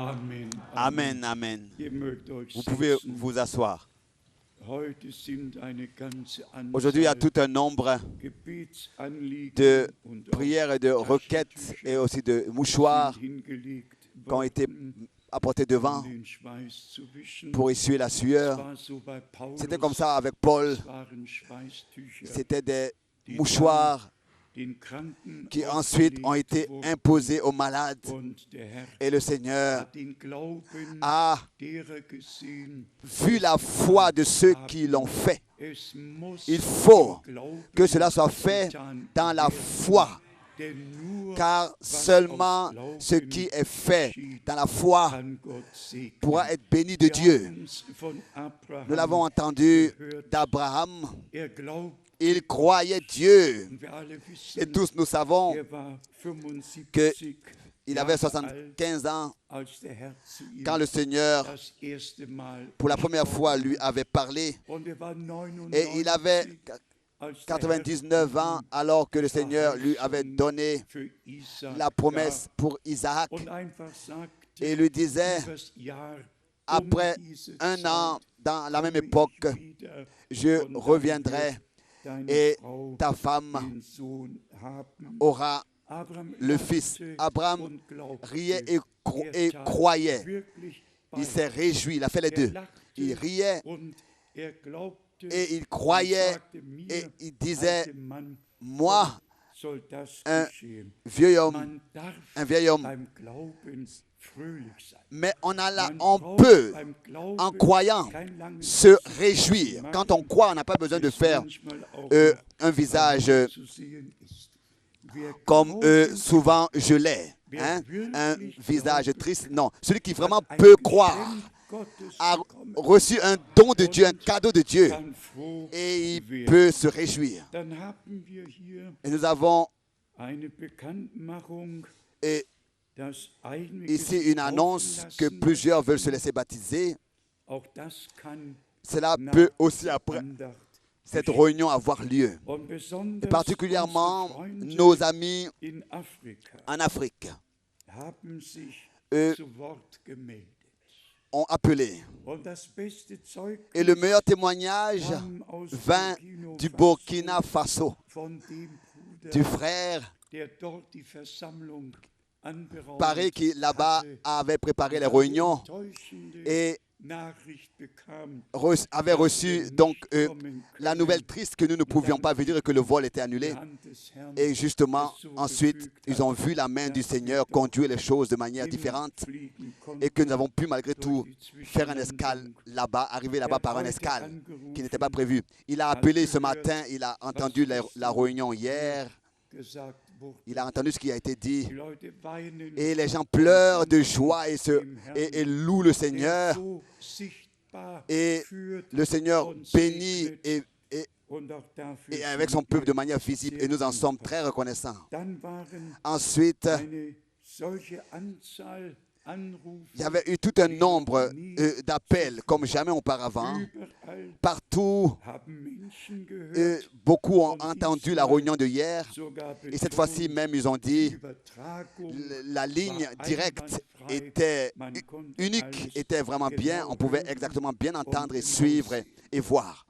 Amen. Amen, amen. Ihr mögt euch Vous pouvez setzen. vous asseoir. Heute sind eine ganze Aujourd'hui, il y a Anzahl tout un nombre Gebetsanliegen de und prières et de auch requêtes et Taschentücher aussi de sind mouchoirs hingelegt qui ont été worden, apportés um devant den Schweiß zu wischen. pour essuyer la Es sueur. war so bei Paulus, C'était comme ça avec Paul. es waren Schweißtücher, C'était des die mouchoirs den Kranken qui ensuite ont aufgelegt été wurden. imposés aux malades. Und der Herr Et le Seigneur hat den Glauben a derer gesehen. vu la foi de ceux qui l'ont fait. Es muss Il faut im Glauben que cela soit fait getan dans la werden. foi, Denn nur car was seulement aus Glauben ce qui est fait geschieht, dans la foi kann Gott segnen. pourra être béni de Wir Dieu. haben's von Abraham Nous l'avons entendu gehört. d'Abraham. Er glaubt, Il croyait Dieu. und wir alle wissen, Et tous nous savons er war 75 qu'il avait Jahre alt, 75 ans als der Herr zu ihm quand le Seigneur, das erste Mal pour la première fois, gesprochen lui avait parlé. und er war Et il avait 99, als der 99 Herr ans alors que le Seigneur lui avait donné für Isaak la promesse pour Isaac. gab und einfach sagte, Et lui disait, dieses Jahr après diese un Zeit an, dans la même komme ich époque, wieder je und dann reviendrai wird deine et Frau ta femme den Sohn haben. aura Abraham le fils. lachte Abraham und glaubte. riait et Er tat croyait. wirklich Il beides. s'est réjoui, il a fait les Er deux. lachte Il riait und er glaubte et il und croyait sagte, mir, et il disait, altem Mann, moi, soll das un geschehen. vieil homme, Man darf un vieil homme. beim Glauben fröhlich sein. Mais Man on braucht peut, beim Glauben en croyant, kein langes se Gesicht réjouir. zu Quand on machen, croit, on n'a pas besoin de das faire manchmal auch un visage noch zu sehen ist. Wer comme glauben souvent je l'ai. wer Hein? Un wirklich visage glaubt, triste. Non, celui qui vraiment hat ein peut croire Geschenk Gottes a bekommen, reçu un don de Dieu, un cadeau de Dieu. kann froh Et il werden. peut se réjouir. Dann haben wir hier Et nous avons eine Bekanntmachung, et dass einige ici sich une annonce taufen que lassen plusieurs veulent möchten. se laisser baptiser. Auch das kann Cela nach peut aussi après Andacht cette geschehen. réunion avoir lieu. Und Et besonders particulièrement unsere Freunde nos amis in Afrika en Afrique haben sich Eux zu Wort gemeldet. ont appelé. Und das beste Zeugnis Et le meilleur témoignage kam aus vint du Burkina Faso, von dem Bruder, du frère der dort die Versammlung anberaumt Paris qui là-bas hatte, avait préparé les eine réunions enttäuschende et Nachricht bekam, avait reçu donc la nouvelle triste que nous ne pouvions pas venir et que le vol était annulé. die Hand des Herrn Et justement, es so ensuite, gefügt ils hat, ont vu la main du dass wir Seigneur doch conduire les choses de manière différente hinfliegen et que nous konnten avons pu malgré tout durch die faire un escale Zwischenlandung. là-bas, arriver là-bas Er par un hat escale heute qui n'était pas angerufen, prévu. Il a hat appelé ce gehört, matin, il a entendu la réunion hier, gesagt wurde. il a entendu ce qui a été dit Die Leute weinen et les gens pleurent de joie et, dem Herrn, et louent le der Seigneur so sichtbar et führt le Seigneur und bénit segnet und auch dafür et avec son sind peuple de wir manière visible et nous en sommes très reconnaissants. Dann waren Ensuite, eine solche Anzahl Anrufe il y avait eu tout un nombre d'appels comme jamais auparavant. überall, Partout, haben Menschen gehört, beaucoup ont entendu la réunion de hier sogar et cette fois-ci betont, même ils ont die dit Übertragung la ligne war directe einwandfrei, était man konnte unique, alles était vraiment bien. genau On pouvait hören exactement bien entendre et und suivre genau et voir.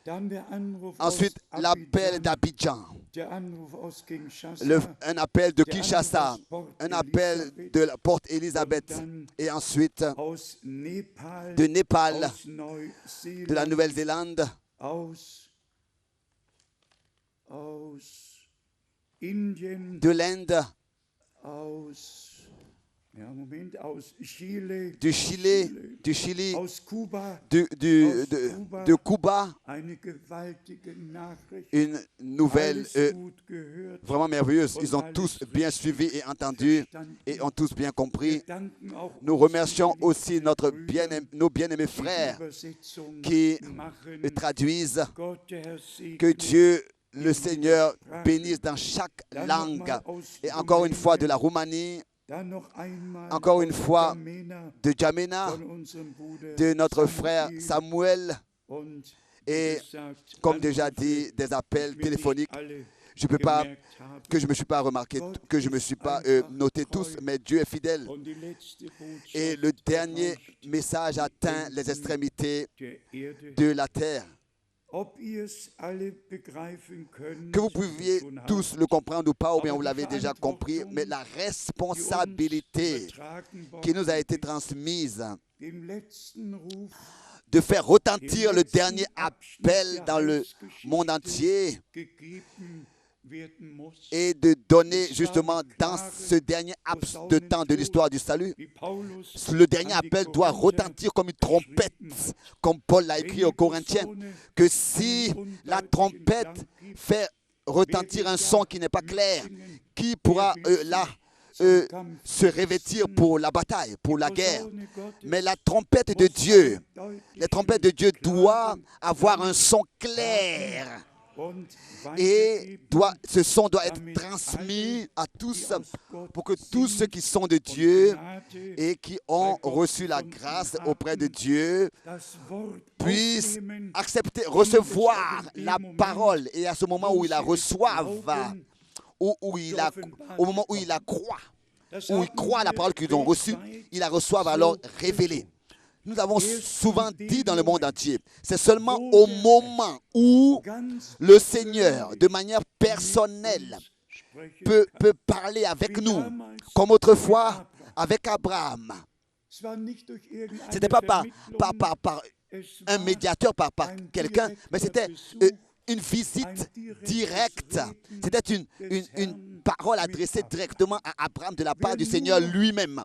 Dann der Anruf Ensuite, aus l'appel Abidjan, d'Abidjan, der Anruf aus Kinshasa, un appel de der Kinshasa, Anruf aus Port un appel Elizabeth, de la Porte Élisabeth und dann et ensuite aus Nepal, de Népal, aus de la Neuseeland, Nouvelle-Zélande, aus Indien, de l'Inde, aus Chile, du Chili, aus Kuba, de Cuba, eine gewaltige Nachricht, une nouvelle alles gut gehört. vraiment merveilleuse. Ils ont tous bien suivi et entendu et ont tous bien compris. Wir danken auch Nous unseren remercions aussi Brüdern, nos bien-aimés die frères Übersetzung qui machen. traduisent. Gott, der Herr, Que segne Dieu, le Seigneur, bénisse dans chaque Dann langue. nochmal aus Et encore une fois de la Rumänien, Roumanie, dann noch einmal encore une aus fois N'Djamena, de Djamena, von unserem Bruder de notre frère Samuel. Samuel Und et, wie gesagt, comme déjà Anrufe dit, des appels will ich téléphoniques. alle je peux pas, gemerkt habe. que je me suis pas remarqué, que je me suis pas noté tous, mais Dieu est fidèle. Und die letzte Botschaft Et le dernier erreicht message atteint les extrémités der Erde. de la terre. Ob ihr es alle begreifen könnt, Que vous pouviez schon habt, tous le comprendre ou pas, ou bien aber vous die l'avez déjà compris, Verantwortung, mais la die uns responsabilité übertragen qui nous a worden été ist, transmise den letzten Ruf, de faire den retentir le letzten dernier Abschnitt appel der dans le Heilsgeschichte monde entier gegeben werden muss, et de donner justement dans ce dernier laps de temps de l'histoire du salut, wie Paulus le dernier an die appel doit Korinther retentir comme une trompette, comme Paul l'a écrit aux Corinthiens, que si la trompette fait retentir un son qui n'est pas clair, qui pourra se revêtir pour la bataille, pour la guerre. Mais la trompette de Dieu, les trompettes de Dieu doivent avoir un son clair. Et ce son doit être transmis à tous pour que tous ceux qui sont de Dieu et qui ont reçu la grâce auprès de Dieu puissent accepter, recevoir la parole. Et à ce moment où ils la reçoivent, au moment où ils la croient, où ils croient à la parole qu'ils ont reçue, ils la reçoivent alors révélée. Nous avons souvent dit dans le monde entier, c'est seulement au moment où le Seigneur, de manière personnelle, peut parler avec nous, comme autrefois avec Abraham. Ce n'était pas par un médiateur, par quelqu'un, mais c'était une visite directe. C'était une parole adressée directement à Abraham de la part du Seigneur lui-même.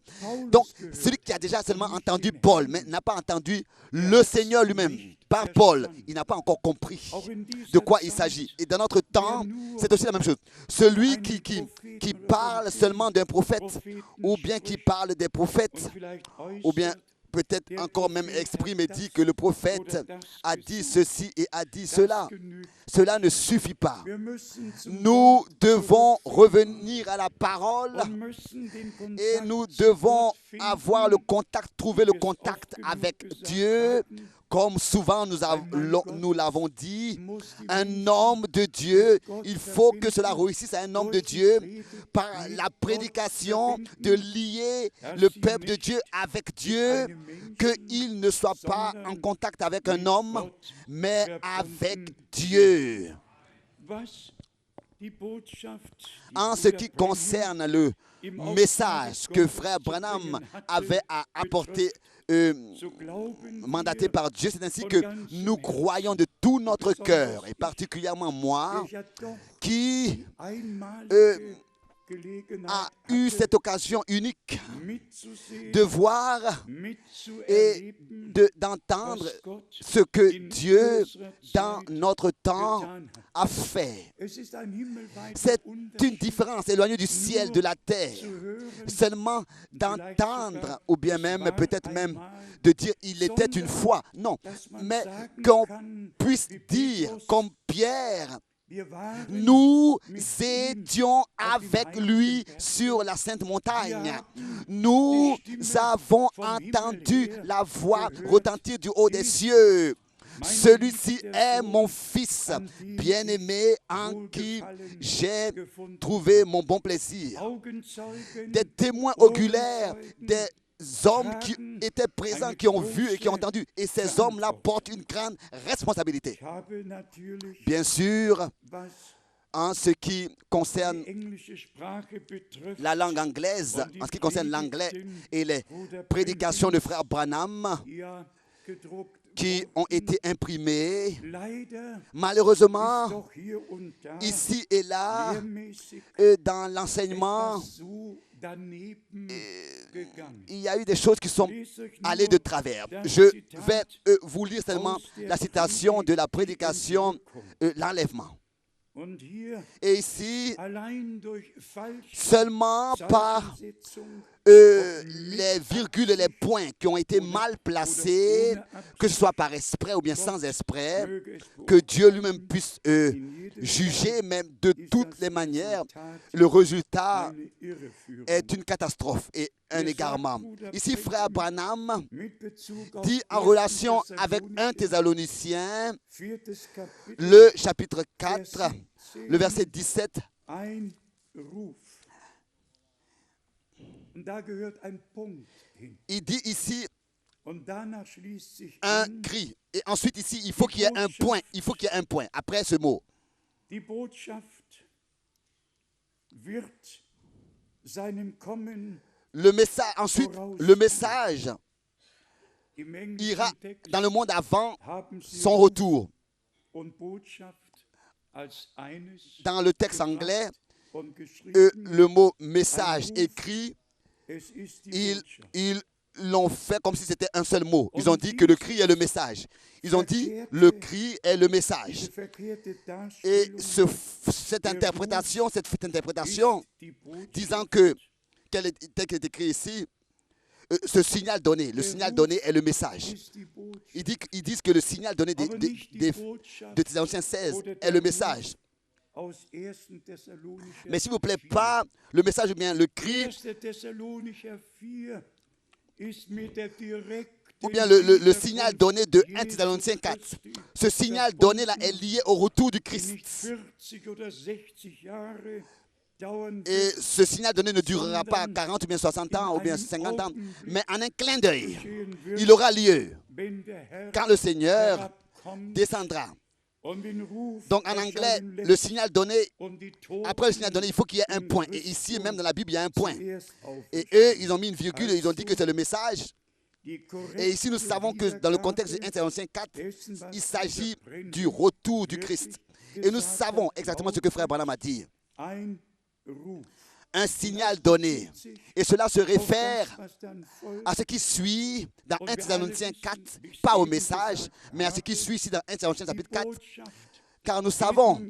Donc, celui qui a déjà seulement entendu Paul, mais n'a pas entendu le Seigneur lui-même, par Paul, il n'a pas encore compris de quoi il s'agit. Et dans notre temps, c'est aussi la même chose. Celui qui parle seulement d'un prophète, ou bien qui parle des prophètes, ou bien peut-être encore même exprime et dit que le prophète a dit ceci et a dit cela. Cela ne suffit pas. Nous devons revenir à la parole et nous devons avoir le contact, trouver le contact avec Dieu. Comme souvent nous l'avons dit, un homme de Dieu, il faut que cela réussisse à un homme de Dieu par la prédication de lier le peuple de Dieu avec Dieu, qu'il ne soit pas en contact avec un homme, mais avec Dieu. En ce qui concerne le message que frère Branham avait à apporter, mandaté par Dieu, c'est ainsi que nous croyons de tout notre cœur, et particulièrement moi, qui a eu cette occasion unique de voir et d'entendre ce que Dieu, dans notre temps, a fait. C'est une différence éloignée du ciel, de la terre. Seulement d'entendre, ou bien même, peut-être même, de dire « il était une fois ». Non, mais qu'on puisse dire, comme Pierre, nous étions avec lui sur la Sainte Montagne. Nous avons entendu la voix retentir du haut des cieux. Celui-ci est mon fils bien-aimé en qui j'ai trouvé mon bon plaisir. Des témoins oculaires, des hommes qui étaient présents, qui ont vu et qui ont entendu. Et ces hommes-là portent une grande responsabilité. Bien sûr, en ce qui concerne la langue anglaise, en ce qui concerne l'anglais et les prédications de frère Branham qui ont été imprimées, malheureusement, ici et là, dans l'enseignement, il y a eu des choses qui sont allées de travers. Je vais vous lire seulement la citation de la prédication, l'enlèvement. Et ici, seulement par les virgules et les points qui ont été mal placés, que ce soit par exprès ou bien sans exprès, que Dieu lui-même puisse juger, même de toutes les manières, le résultat est une catastrophe et un égarement. Ici, frère Branham dit en relation avec 1 Thessaloniciens, le chapitre 4, le verset 17, il dit ici un cri. Et ensuite ici, il faut qu'il y ait un point. Il faut qu'il y ait un point après ce mot. Le message, ensuite, le message ira dans le monde avant son retour. Dans le texte anglais, le mot message écrit, ils l'ont fait comme si c'était un seul mot. Ils ont dit que le cri est le message. Ils ont dit le cri est le message. Et cette interprétation, disant que, tel est écrit ici, ce signal donné, le signal donné est le message. Ils disent que le signal donné de Thessaloniciens 16 est le message. Mais s'il ne vous plaît pas, le message ou bien le cri, ou bien le signal donné de 1 Thessaloniciens 4. Ce signal donné là est lié au retour du Christ. Et ce signal donné ne durera pas 40 ou bien 60 ans ou bien 50 ans, mais en un clin d'œil, il aura lieu quand le Seigneur descendra. Donc en anglais, le signal donné, après le signal donné, il faut qu'il y ait un point. Et ici, même dans la Bible, il y a un point. Et eux, ils ont mis une virgule et ils ont dit que c'est le message. Et ici, nous savons que dans le contexte de 1 Thessaloniciens 4, il s'agit du retour du Christ. Et nous savons exactement ce que frère Branham a dit. Un signal donné. Et cela se réfère à ce qui suit dans 1 Thessaloniciens 4, pas au message, mais à ce qui suit ici dans 1 Thessaloniciens chapitre 4. Car nous savons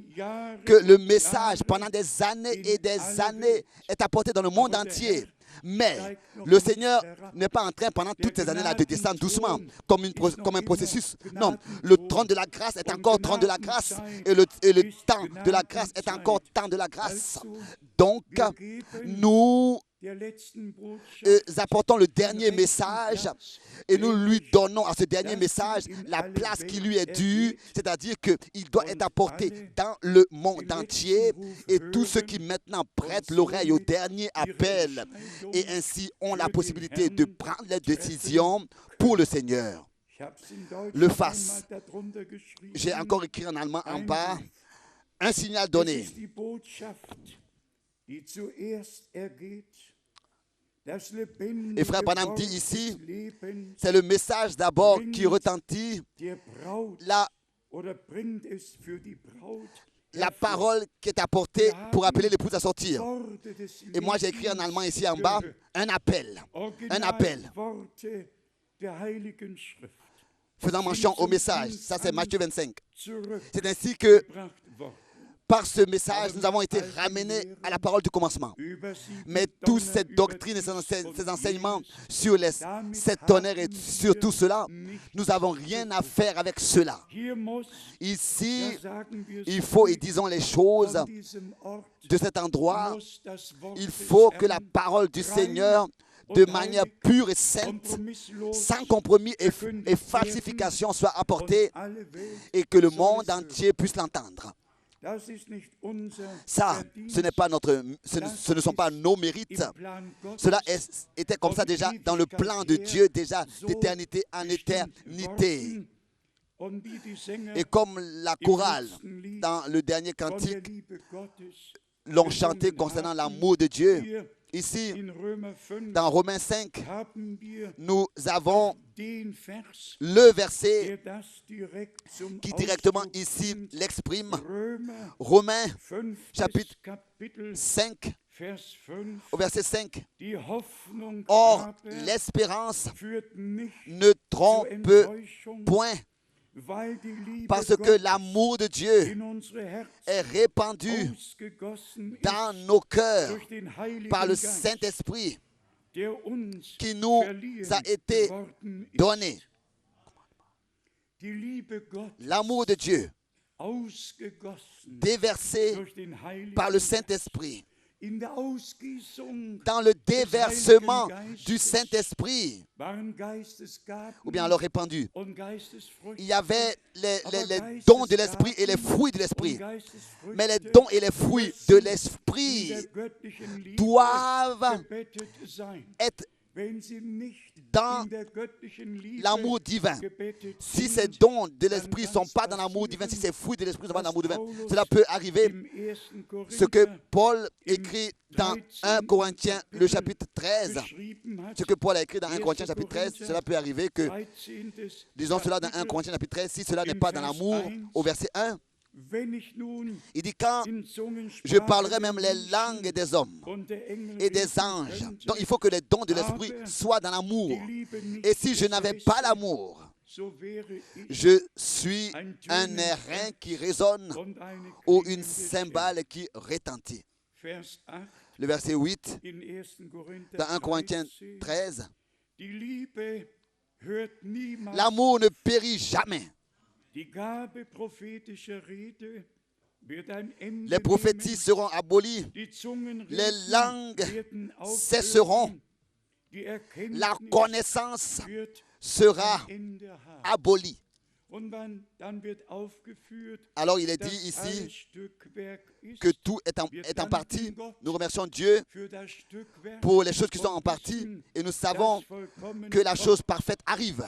que le message, pendant des années et des années, est apporté dans le monde entier. Mais le Seigneur n'est pas en train pendant toutes ces années-là de descendre doucement comme un processus. Non, le trône de la grâce est encore trône de la grâce et le temps de la grâce est encore temps de la grâce. Donc, nous apportons le dernier message et nous lui donnons à ce dernier message la place qui lui est due, c'est-à-dire qu'il doit être apporté dans le monde entier et tous ceux qui maintenant prêtent l'oreille au dernier appel et ainsi ont la possibilité de prendre les décisions pour le Seigneur le fassent. J'ai encore écrit en allemand en bas un signal donné. Et frère Branham dit ici, c'est le message d'abord qui retentit, la parole qui est apportée pour appeler l'épouse à sortir. Et moi j'ai écrit en allemand ici en bas, un appel. Un appel. Faisant mention au message, ça c'est Matthieu 25. C'est ainsi que par ce message, nous avons été ramenés à la parole du commencement. Mais toute cette doctrine et ces enseignements sur les 7 tonnerres et sur tout cela, nous n'avons rien à faire avec cela. Ici, il faut, et disons les choses de cet endroit, il faut que la parole du Seigneur, de manière pure et sainte, sans compromis et falsification, soit apportée et que le monde entier puisse l'entendre. Ça, ce ne sont pas nos mérites. Cela était comme ça déjà dans le plan de Dieu, déjà d'éternité en éternité. Et comme la chorale dans le dernier cantique l'ont chanté concernant l'amour de Dieu, ici, dans Romains 5, nous avons le verset qui directement ici l'exprime. Romains chapitre 5, au verset 5. Or, l'espérance ne trompe point, parce que l'amour de Dieu est répandu dans nos cœurs par le Saint-Esprit qui nous a été donné. L'amour de Dieu déversé par le Saint-Esprit. Dans le déversement du Saint-Esprit, ou bien alors répandu, il y avait les dons de l'Esprit et les fruits de l'Esprit. Mais les dons et les fruits de l'Esprit doivent être dans l'amour divin. Si ces dons de l'Esprit ne sont pas dans l'amour divin, si ces fruits de l'Esprit ne sont pas dans l'amour divin, cela peut arriver. Ce que Paul écrit dans 1 Corinthiens, le chapitre 13, ce que Paul a écrit dans 1 Corinthiens, chapitre 13, cela peut arriver que, disons cela dans 1 Corinthiens, chapitre 13, si cela n'est pas dans l'amour, au verset 1, il dit quand je parlerai même les langues des hommes et des anges. Donc il faut que les dons de l'Esprit soient dans l'amour. Et si je n'avais pas l'amour, je suis un airain qui résonne ou une cymbale qui retentit. Le verset 8 dans 1 Corinthiens 13. L'amour ne périt jamais. Les prophéties seront abolies, les langues cesseront, la connaissance sera abolie. Alors il est dit ici que tout est en partie. Nous remercions Dieu pour les choses qui sont en partie et nous savons que la chose parfaite arrive.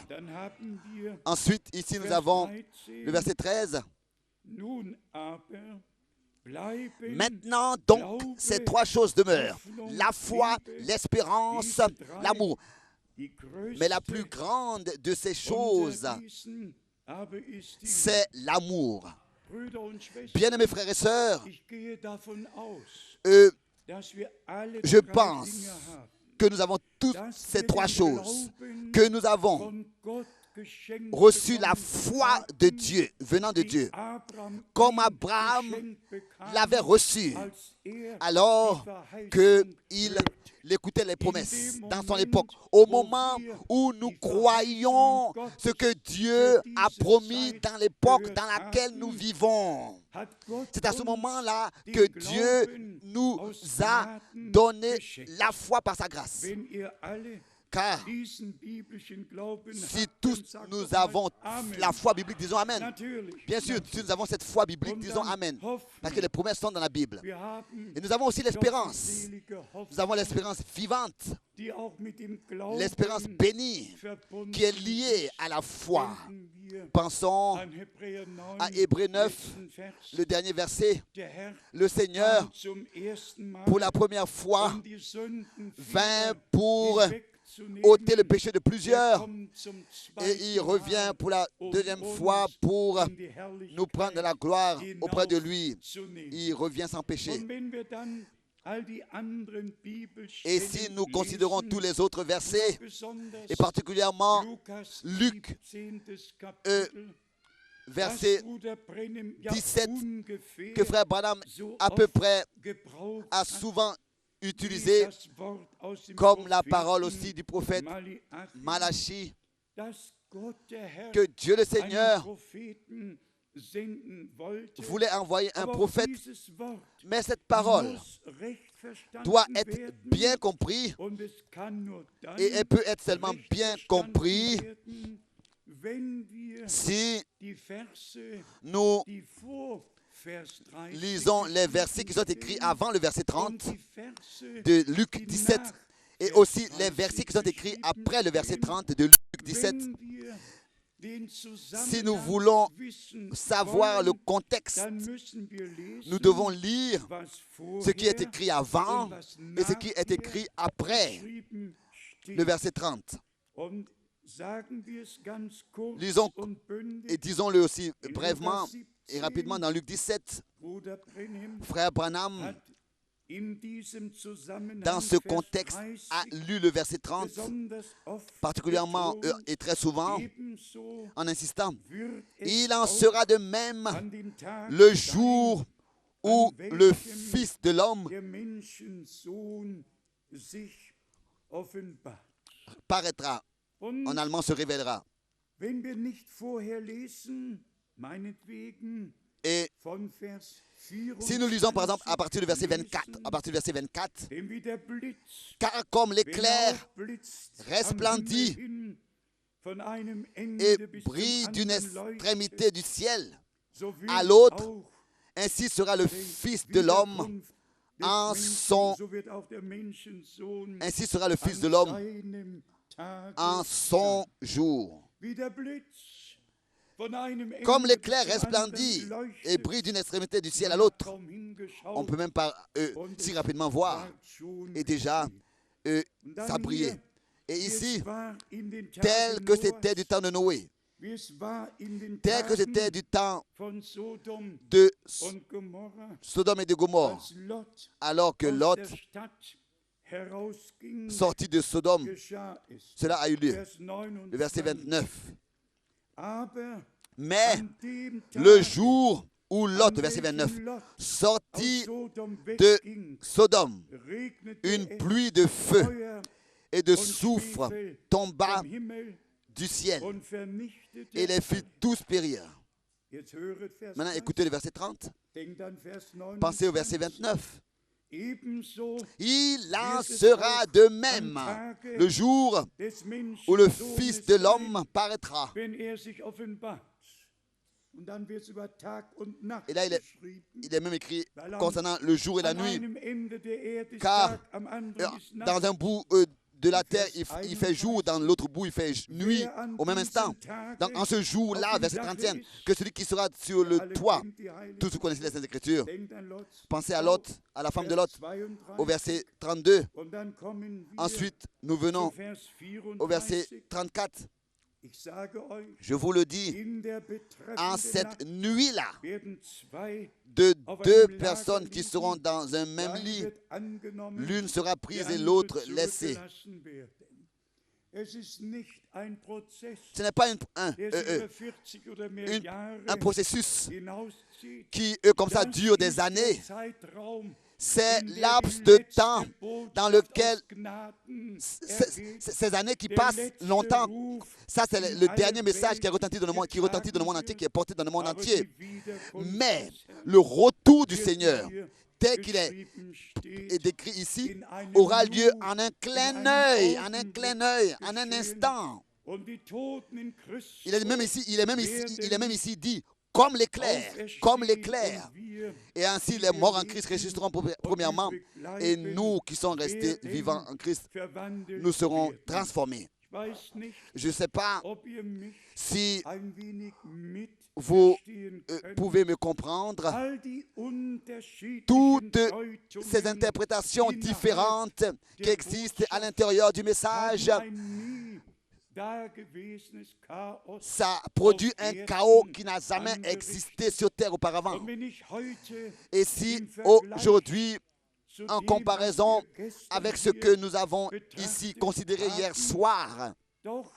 Ensuite, ici nous avons le verset 13. Maintenant donc, ces trois choses demeurent. La foi, l'espérance, l'amour. Mais la plus grande de ces choses, c'est l'amour. Bien-aimés frères et sœurs, je pense que nous avons toutes ces trois choses, que nous avons reçu la foi de Dieu, venant de Dieu, comme Abraham l'avait reçu, alors qu'il écoutait les promesses dans son époque. Au moment où nous croyons ce que Dieu a promis dans l'époque dans laquelle nous vivons, c'est à ce moment-là que Dieu nous a donné la foi par sa grâce. Car si tous nous avons la foi biblique, disons Amen. Bien sûr, si nous avons cette foi biblique, disons Amen. Parce que les promesses sont dans la Bible. Et nous avons aussi l'espérance. Nous avons l'espérance vivante. L'espérance bénie qui est liée à la foi. Pensons à Hébreux 9, le dernier verset. Le Seigneur, pour la première fois, vint pour ôter le péché de plusieurs et il revient pour la deuxième fois pour nous prendre de la gloire auprès de lui. Il revient sans péché. Et si nous considérons tous les autres versets, et particulièrement Luc, verset 17, que frère Branham à peu près a souvent utilisé comme la parole aussi du prophète Malachie, que Dieu le Seigneur voulait envoyer un prophète, mais cette parole doit être bien comprise et elle peut être seulement bien comprise si nous lisons les versets qui sont écrits avant le verset 30 de Luc 17 et aussi les versets qui sont écrits après le verset 30 de Luc 17. Si nous voulons savoir le contexte, nous devons lire ce qui est écrit avant et ce qui est écrit après le verset 30. Lisons et disons-le aussi brièvement et rapidement dans Luc 17. Frère Branham, dans ce contexte, a lu le verset 30, particulièrement et très souvent, en insistant. Il en sera de même le jour où le Fils de l'homme offenbart. paraîtra. Und En allemand, se révélera. wenn wir nicht vorher lesen, meinetwegen Et von Vers si nous lisons par exemple à 24 partir du verset 24, lesen, à partir du verset 24, denn wie der Blitz, car comme wenn er l'éclair aufblitzt am resplendit Himmel hin, von einem et Ende bis zum brille d'une anderen extrémité leuchtet, du ciel so wird à l'autre, auch ainsi sera le die Fils de l'homme Wiederkunft des en Menschen, son, so wird auch der Menschensohn ainsi sera le Fils an de l'homme seinem Tage en son sein. jour. Wie der Blitz von einem Comme Ende l'éclair bis zum anderen resplendit et leuchtet, brille d'une extrémité du ciel à man hat l'autre, kaum on hingeschaut peut même pas und si es rapidement voir. ward schon Et déjà, geschehen. Und ça dann brillait. hier, Et wie ici, es war in den tel Tagen que c'était du Noahs, temps de Noé, wie es war in den tel que c'était Tagen du temps von Sodom de und Gomorra, Sodome et de Gomorre, als Lot alors que aus Lot der Stadt herausging, sortit de Sodome, geschah es. cela a eu lieu. Vers Le verset 29. 29. Aber Mais an dem le Tage, jour où an Lot, verset 29, welchem Lot sortit aus Sodom de wegging, Sodome, regnete une es pluie de feu Feuer et de und soufre Schwefel tomba vom Himmel du ciel und vernichtete et les fit alle. tous périr. Jetzt höret Vers Maintenant, 30, écoutez le verset 30. denkt an Vers Pensez au 29. verset 29. Ebenso Il en sera de même le jour des où le Menschensohnes Fils de sein, l'homme paraîtra. wenn sich offenbart. Und dann wird es über Tag und Nacht Et là, geschrieben. il est même écrit concernant le jour et la An nuit, einem Ende der Erde ist car Tag, am anderen ist Nacht. dans un bout de la terre, il fait jour, dans l'autre bout, il fait nuit au même instant. Donc, en ce jour-là, verset 31, que celui qui sera sur le Alle toit, kennt die Heiligen. tous vous connaissez les Saintes Écritures, Denkt an Lot. pensez à Lot, à la femme de Lot, Vers 32. au verset 32. Und dann kommen wir Ensuite, nous venons zu Vers au verset 34. 34. Ich sage euch, Je vous le dis, in der en betreffenden cette Nacht nuit-là, werden zwei de auf deux einem personnes Lager qui liegen, seront dans un der même eine lit, wird angenommen, l'une sera der prise et andere l'autre laissée. zurückgelassen werden. Es ist nicht ein Prozess, Ce n'est pas der sich über 40 oder mehr Jahre un processus hinauszieht. qui, comme ça, Das dure ist des der années. Zeitraum, C'est in der laps die de letzte temps Botschaft dans lequel aus Gnaden ergeht, ces années qui der passent letzte longtemps, Ruf ça c'est in le alle dernier message qui Welt retentit dans le monde, getragen entier, wird. qui est porté dans le monde Aber entier. die Wiederkunft Mais des Herrn, le retour du wie es Seigneur, hier tel qu'il est geschrieben steht, décrit ici, in einem aura lieu Nu, en un clin in d'œil, einem en un Augenblick clin d'œil, en un geschehen. instant. Und die Toten in Christus Il est même werden ici dit, comme l'éclair, comme auferstehen l'éclair. und wir, Et ainsi die les wir morts en leben Christ ressusciteront und premièrement, übrig et bleiben, nous qui sommes restés werden vivants en Christ, verwandelt nous serons werden. transformés. Ich weiß nicht, Je ne sais pas ob ihr mich si ein wenig vous mitverstehen könnt. pouvez me comprendre. All die unterschiedlichen Toutes Deutungen ces interprétations innerhalb différentes qui existent à l'intérieur du message, haben ein nie dagewesenes Chaos ça produit auf un Erden chaos qui n'a jamais angerichtet. existé sur terre auparavant. Und wenn ich heute Et si im Vergleich aujourd'hui, zu en dem, comparaison was wir gestern avec ce hier que nous avons betrachtet ici considéré hier haben, soir, doch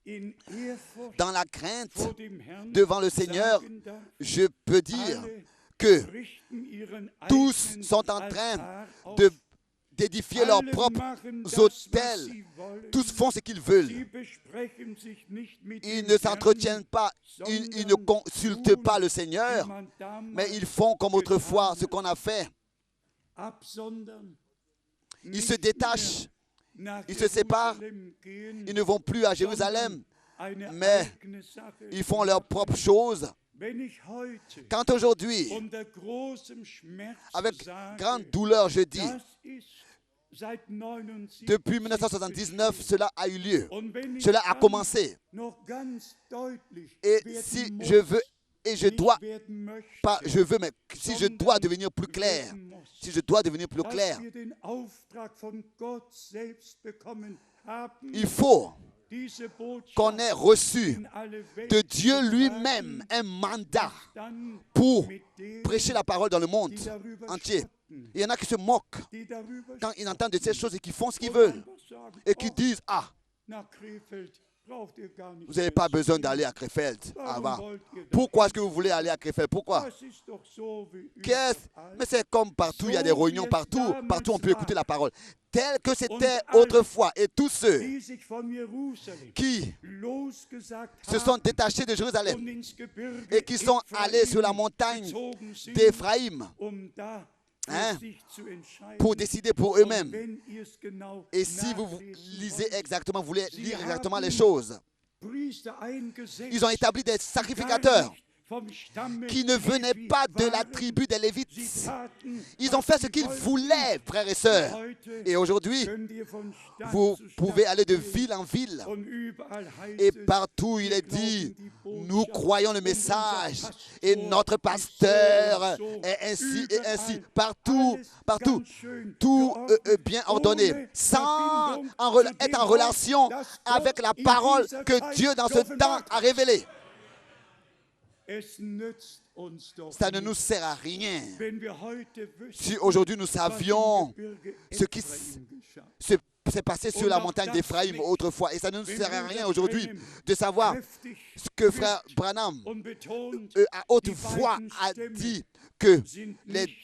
in Ehrfurcht dans la crainte vor dem Herrn devant le Seigneur, sagen darf, je peux dire alle que richten ihren tous eigenen sont en train Altar auf. d'édifier leurs Alle propres machen das, was autels. sie wollen. Tous font ce qu'ils veulent. Sie besprechen sich nicht mit Ils dem ne s'entretiennent Herrn, pas, ils ne sondern consultent tun, pas le wie Seigneur, man damals mais ils font comme autrefois getan ce qu'on a fait. absondern, Ils se nicht détachent, mehr nach ils se séparent, Jerusalem gehen, ils ne vont plus à Jérusalem, eine mais eigene Sache ils font leurs propres choses. Wenn ich heute Quand aujourd'hui, unter großem Schmerz avec sage, grande douleur, je dis, das ist seit 79 depuis 1979, cela a eu lieu. Und wenn ich Cela a dann commencé. noch ganz deutlich Et werden si muss, je veux, et je nicht dois, werden möchte, pas je veux, mais si je dois devenir plus clair, werden muss, si je dois devenir plus dass clair, wir den Auftrag von Gott selbst bekommen haben, il faut diese Botschaft qu'on ait reçu in alle Welt de Dieu zu lui-même tragen, un mandat dann pour mit denen, prêcher la parole dans le monde die darüber entier. spotten, Il y en a qui se moquent die darüber quand ils entendent de ces choses et qui font ce qu'ils spotten, veulent einfach sagen, et qui oh, disent, ah, nach Krefeld braucht ihr gar nicht Vous n'avez mehr pas zu besoin gehen. d'aller à Krefeld Warum avant. wollt ihr das? Pourquoi est-ce que vous voulez aller à Krefeld? Pourquoi? Das ist doch so wie Qu'est-ce? überall. Mais c'est comme partout, il y a des So réunions wie es partout. Partout, on peut damals écouter war. la parole. Tel que c'était Und alle, autrefois. Et tous ceux die sich von Jerusalem qui losgesagt se sont haben détachés de Jérusalem und ins Gebirge et qui sont allés sur la Ephraim montagne gezogen sind, d'Éphraïm da Hein? für sich zu entscheiden. pour décider pour Und eux-mêmes. wenn ihr's genau Et si vous nachlesen lisez wollt, exactement, vous voulez lire exactement les haben choses, Priester eingesetzt, ils ont établi des gar sacrificateurs nicht vom Stamme qui ne venaient Levi pas de la waren. tribu des Sie Lévites. taten, Ils ont was fait ce sie qu'ils wollten. voulaient, frères et sœurs. Heute Et aujourd'hui, könnt ihr von Stadt vous zu Stadt pouvez aller de gehen. ville en ville. Und überall heißt Et es, partout, il wir est dit, glauben die nous Botschaft croyons le und message. unser Et Pastor notre ist pasteur so und so. est ainsi et ainsi. Überall Partout, alles partout. ganz schön Tout geordnet, bien ordonné. ohne Sans Verbindung zu être en dem relation Wort, das avec Gott la in parole dieser que Zeit Dieu dans ce geoffenbart temps a hat. révélée. Es nützt uns doch Ça ne nicht, nous sert à rien. wenn wir heute wüssten, Si aujourd'hui nous was im savions Gebirge ce qui Ephraim geschah. s'est passé sur la montagne d'Éphraïm autrefois, et ça ne nous sert à rien aujourd'hui de savoir Kräftig ce que frère Branham und betont, à haute voix a dit que sind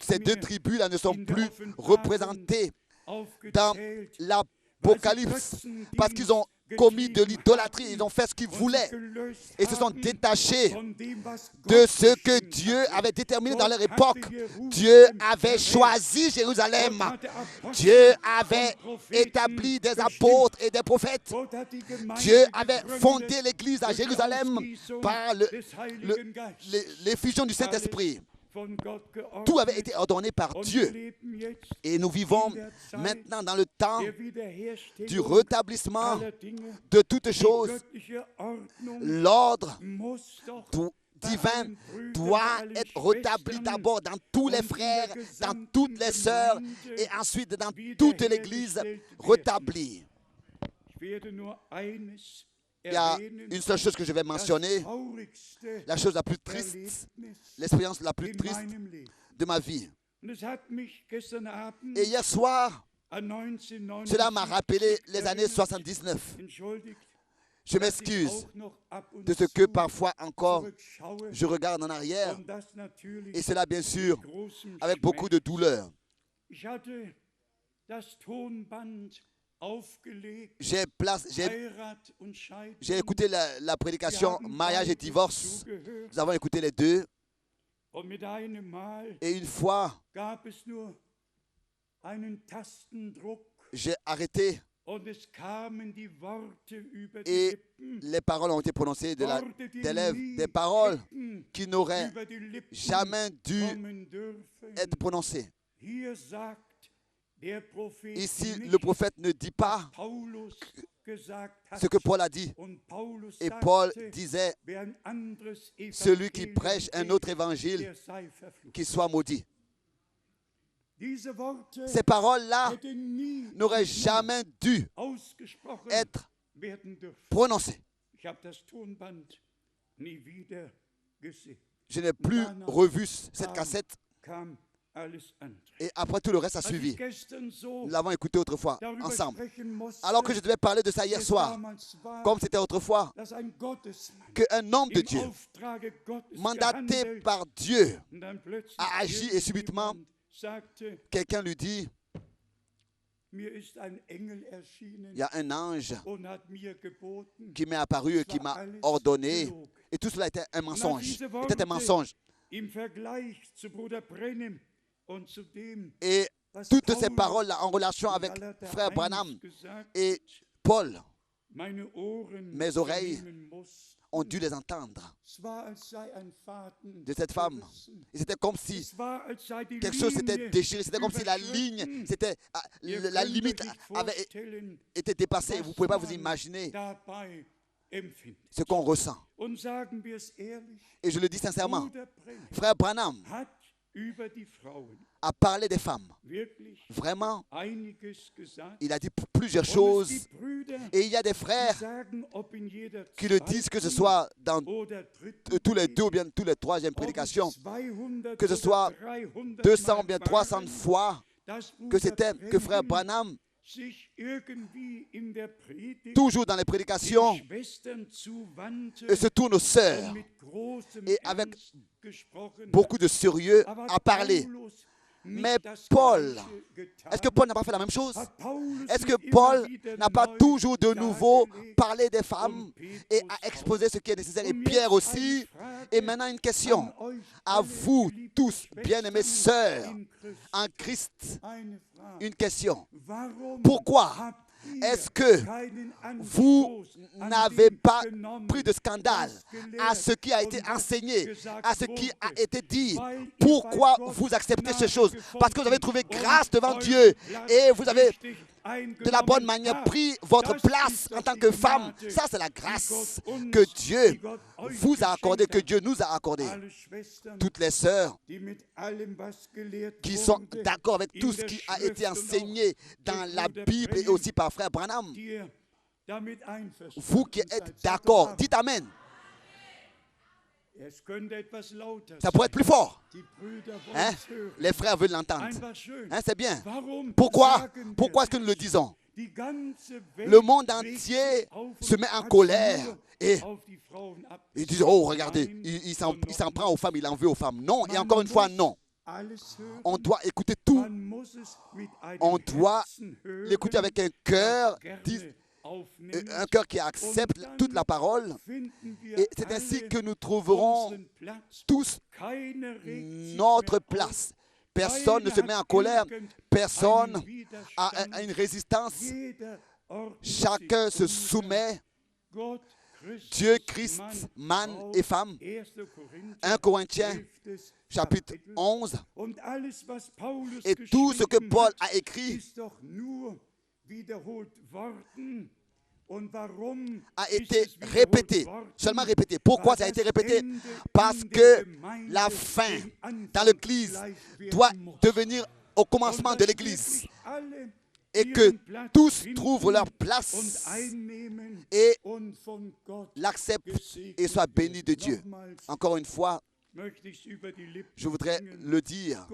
ces deux nicht mehr tribus-là ne sont in der plus Offenbarung représentées dans aufgezählt, l'Apocalypse parce qu'ils ont commis de l'idolâtrie, ils ont fait ce qu'ils und voulaient sich gelöst et se sont haben détachés von dem, was de Gott ce que bestimmt Dieu hatte. avait déterminé dans leur Gott époque. hatte Jerusalem Dieu avait erwählt. choisi Jérusalem. Gott hatte Apostel Dieu und avait Propheten établi des bestimmt. apôtres et des prophètes. Gott hat die Gemeinde Dieu avait gegründet fondé l'église à durch die Jérusalem Ausgießung par des Heiligen Geistes. l'effusion du Saint-Esprit. Alles von Gott geordnet. Tout avait été ordonné par Und Dieu. wir leben jetzt Et nous vivons in der Zeit maintenant dans le temps der Wiederherstellung du rétablissement aller Dinge. de toutes Die choses. göttliche Ordnung L'ordre muss doch divin doit être rétabli d'abord dans tous les frères, dans toutes les sœurs et ensuite dans toute l'Église rétablie. Ich werde nur eines Il y a erwähnen, une seule chose que je vais das mentionner, traurigste la chose la plus triste, Erlebnis l'expérience la plus in triste meinem Leben. de ma vie. Und es hat mich gestern Abend Et hier soir, an 1979 cela m'a rappelé les années erinnert. 79. Entschuldigt, Je dass ich m'excuse auch noch ab und de ce que zu parfois encore zurückschaue je regarde en arrière, und das natürlich et cela bien sûr mit großem avec beaucoup de Schmerz. douleur. Ich hatte das Tonband aufgelegt, J'ai Heirat und Scheidung. écouté la prédication Wir haben mariage et beide divorce. zugehört. Nous avons écouté les deux. Und mit einem Mal Et une fois, gab es nur einen Tastendruck j'ai arrêté und es kamen die Worte über die et Lippen. les paroles ont été prononcées Worte, die des lèvres, nie des paroles hätten qui n'auraient über die Lippen jamais dû kommen dürfen. être prononcées. Hier sagt der Prophet Ici, nicht, le prophète ne dit pas Paulus gesagt hat. ce que Paul a dit. Und Paulus Et Paul sagte, disait, wer ein anderes celui qui Evangelium prêche un predigt, autre évangile, der sei verflucht. qu'il soit maudit. Diese Worte Ces paroles-là hätten nie n'auraient jamais dû ausgesprochen être werden dürfen. prononcées. Ich habe das Tonband nie wieder gesehen. Je n'ai plus revu cette cassette Kam alles andere. et après tout le reste a Als suivi. ich gestern so Nous l'avons écouté autrefois, darüber ensemble. sprechen musste, Alors que je devais parler de ça hier wie es soir, damals war, comme c'était autrefois, dass ein Gottesmann qu'un homme de im Dieu, Auftrage Gottes mandaté gehandelt par Dieu, und dann plötzlich a agi et subitement, irgendjemand sagte, quelqu'un lui dit, mir ist ein Engel erschienen il y a un ange und hat mir geboten, qui m'est apparu et qui m'a ordonné. Et tout cela était un mensonge. Était un mensonge. im Vergleich zu Bruder Brenhem und zu dem, Et was toutes ces Paulus paroles-là en relation in avec Galater frère 1 Branham gesagt et hat, Paul meine Ohren mes oreilles vernehmen mussten. ont dû les entendre Es war, als sei ein Faden de cette femme. gerissen. Et c'était comme si Es war, als sei die quelque chose s'était Linie déchiré. C'était comme si la ligne, überschritten. c'était Ihr la könnt limite euch nicht avait vorstellen, été dépassée. Vous ne was pouvez pas vous man imaginer dabei empfindet. ce qu'on ressent. Und sagen wir es ehrlich, Et je le dis sincèrement, Bruder Brenhem frère Branham hat über die Frauen a parlé des femmes. wirklich Vraiment, einiges gesagt. il a dit plusieurs Und es choses. gibt Brüder, Et il y a des die frères sagen, ob in jeder qui le disent, que ce zweiten soit dans oder dritten tous les deux ou Predigt, bien tous les troisième ob es prédications, 200 que ce oder soit 300 200 ou Mal bien 300 waren, fois, dass que Bruder c'était que frère Brenhem Branham sich irgendwie in der Predigt toujours dans les prédications, den Schwestern zuwandte se tourne aux sœurs und mit großem et avec Ernst gesprochen hat. beaucoup de sérieux Aber à parler. Paulus Mais nicht das Paul, Gleiche getan. est-ce que Paul n'a pas fait la même chose? Hat Paulus Est-ce que nicht immer Paul wieder n'a pas neu toujours de nouveau dargelegt? parlé des femmes et a exposé ce qui est nécessaire? Et Pierre aussi. Et maintenant une question An euch à alle, vous geliebte tous, bien-aimés Schwestern sœurs, in Christus. en Christ. Eine Frage. Une question. Warum Pourquoi habt ihr est-ce que keinen vous Anstoß an n'avez dem pas genommen, pris de scandale was gelehrt à ce qui a été und was enseigné, gesagt à ce qui a wurde? été dit? Weil ihr Pourquoi bei Gott vous acceptez Gnade ces choses? Parce que vous avez trouvé gefunden grâce und devant euren Dieu Platz et vous avez richtig de la bonne eingenommen manière habt. pris votre Das place ist en doch tant die que femme. Gnade, Ça, c'est la die grâce Gott uns, que die Dieu Gott euch vous a accordée, geschenkt que hat. Dieu nous a accordée. Alle Schwestern, Toutes les sœurs die mit allem, was gelehrt qui sont wurde, d'accord avec in tout ce der qui a Schrift été und auch enseigné dans durch la Bruder Bible et Branham, aussi par frère Branham, die ihr damit einverstanden vous qui seid. êtes Sagt d'accord, doch dites Amen. Es könnte etwas lauter Ça pourrait être plus fort. sein. Die Brüder wollen Hein? es hören. Les frères veulent l'entendre. Einfach schön. Hein, c'est bien. Warum Pourquoi? sagen wir Pourquoi est-ce que das? nous le disons? Die ganze Welt Le monde regt entier sich auf se und met en hat colère nur et auf die Frauen ab. ils disent, oh, regardez, Nein, il und s'en noch prend aux femmes, il en veut aux femmes. Non, et Man encore une fois, muss non. alles hören. On doit écouter tout. Man muss es mit einem On doit Herzen hören, l'écouter avec un cœur, das dis- gerne aufnimmt. un cœur qui accepte Und dann toute la parole. finden wir Et c'est ainsi alle que nous trouverons unseren Platz. tous Keiner regt sich notre mehr place. auf. Personne ne se met en colère. Personne a une résistance. Chacun se soumet. Dieu, Christ, man et femme. 1 Corinthiens, chapitre 11. Et tout ce que Paul a écrit a été répété, seulement répété. Pourquoi ça a été répété? Parce que la fin dans l'Église doit devenir au commencement de l'Église. Et que tous trouvent leur place et l'acceptent et soient bénis de Dieu. Encore une fois, je voudrais le dire.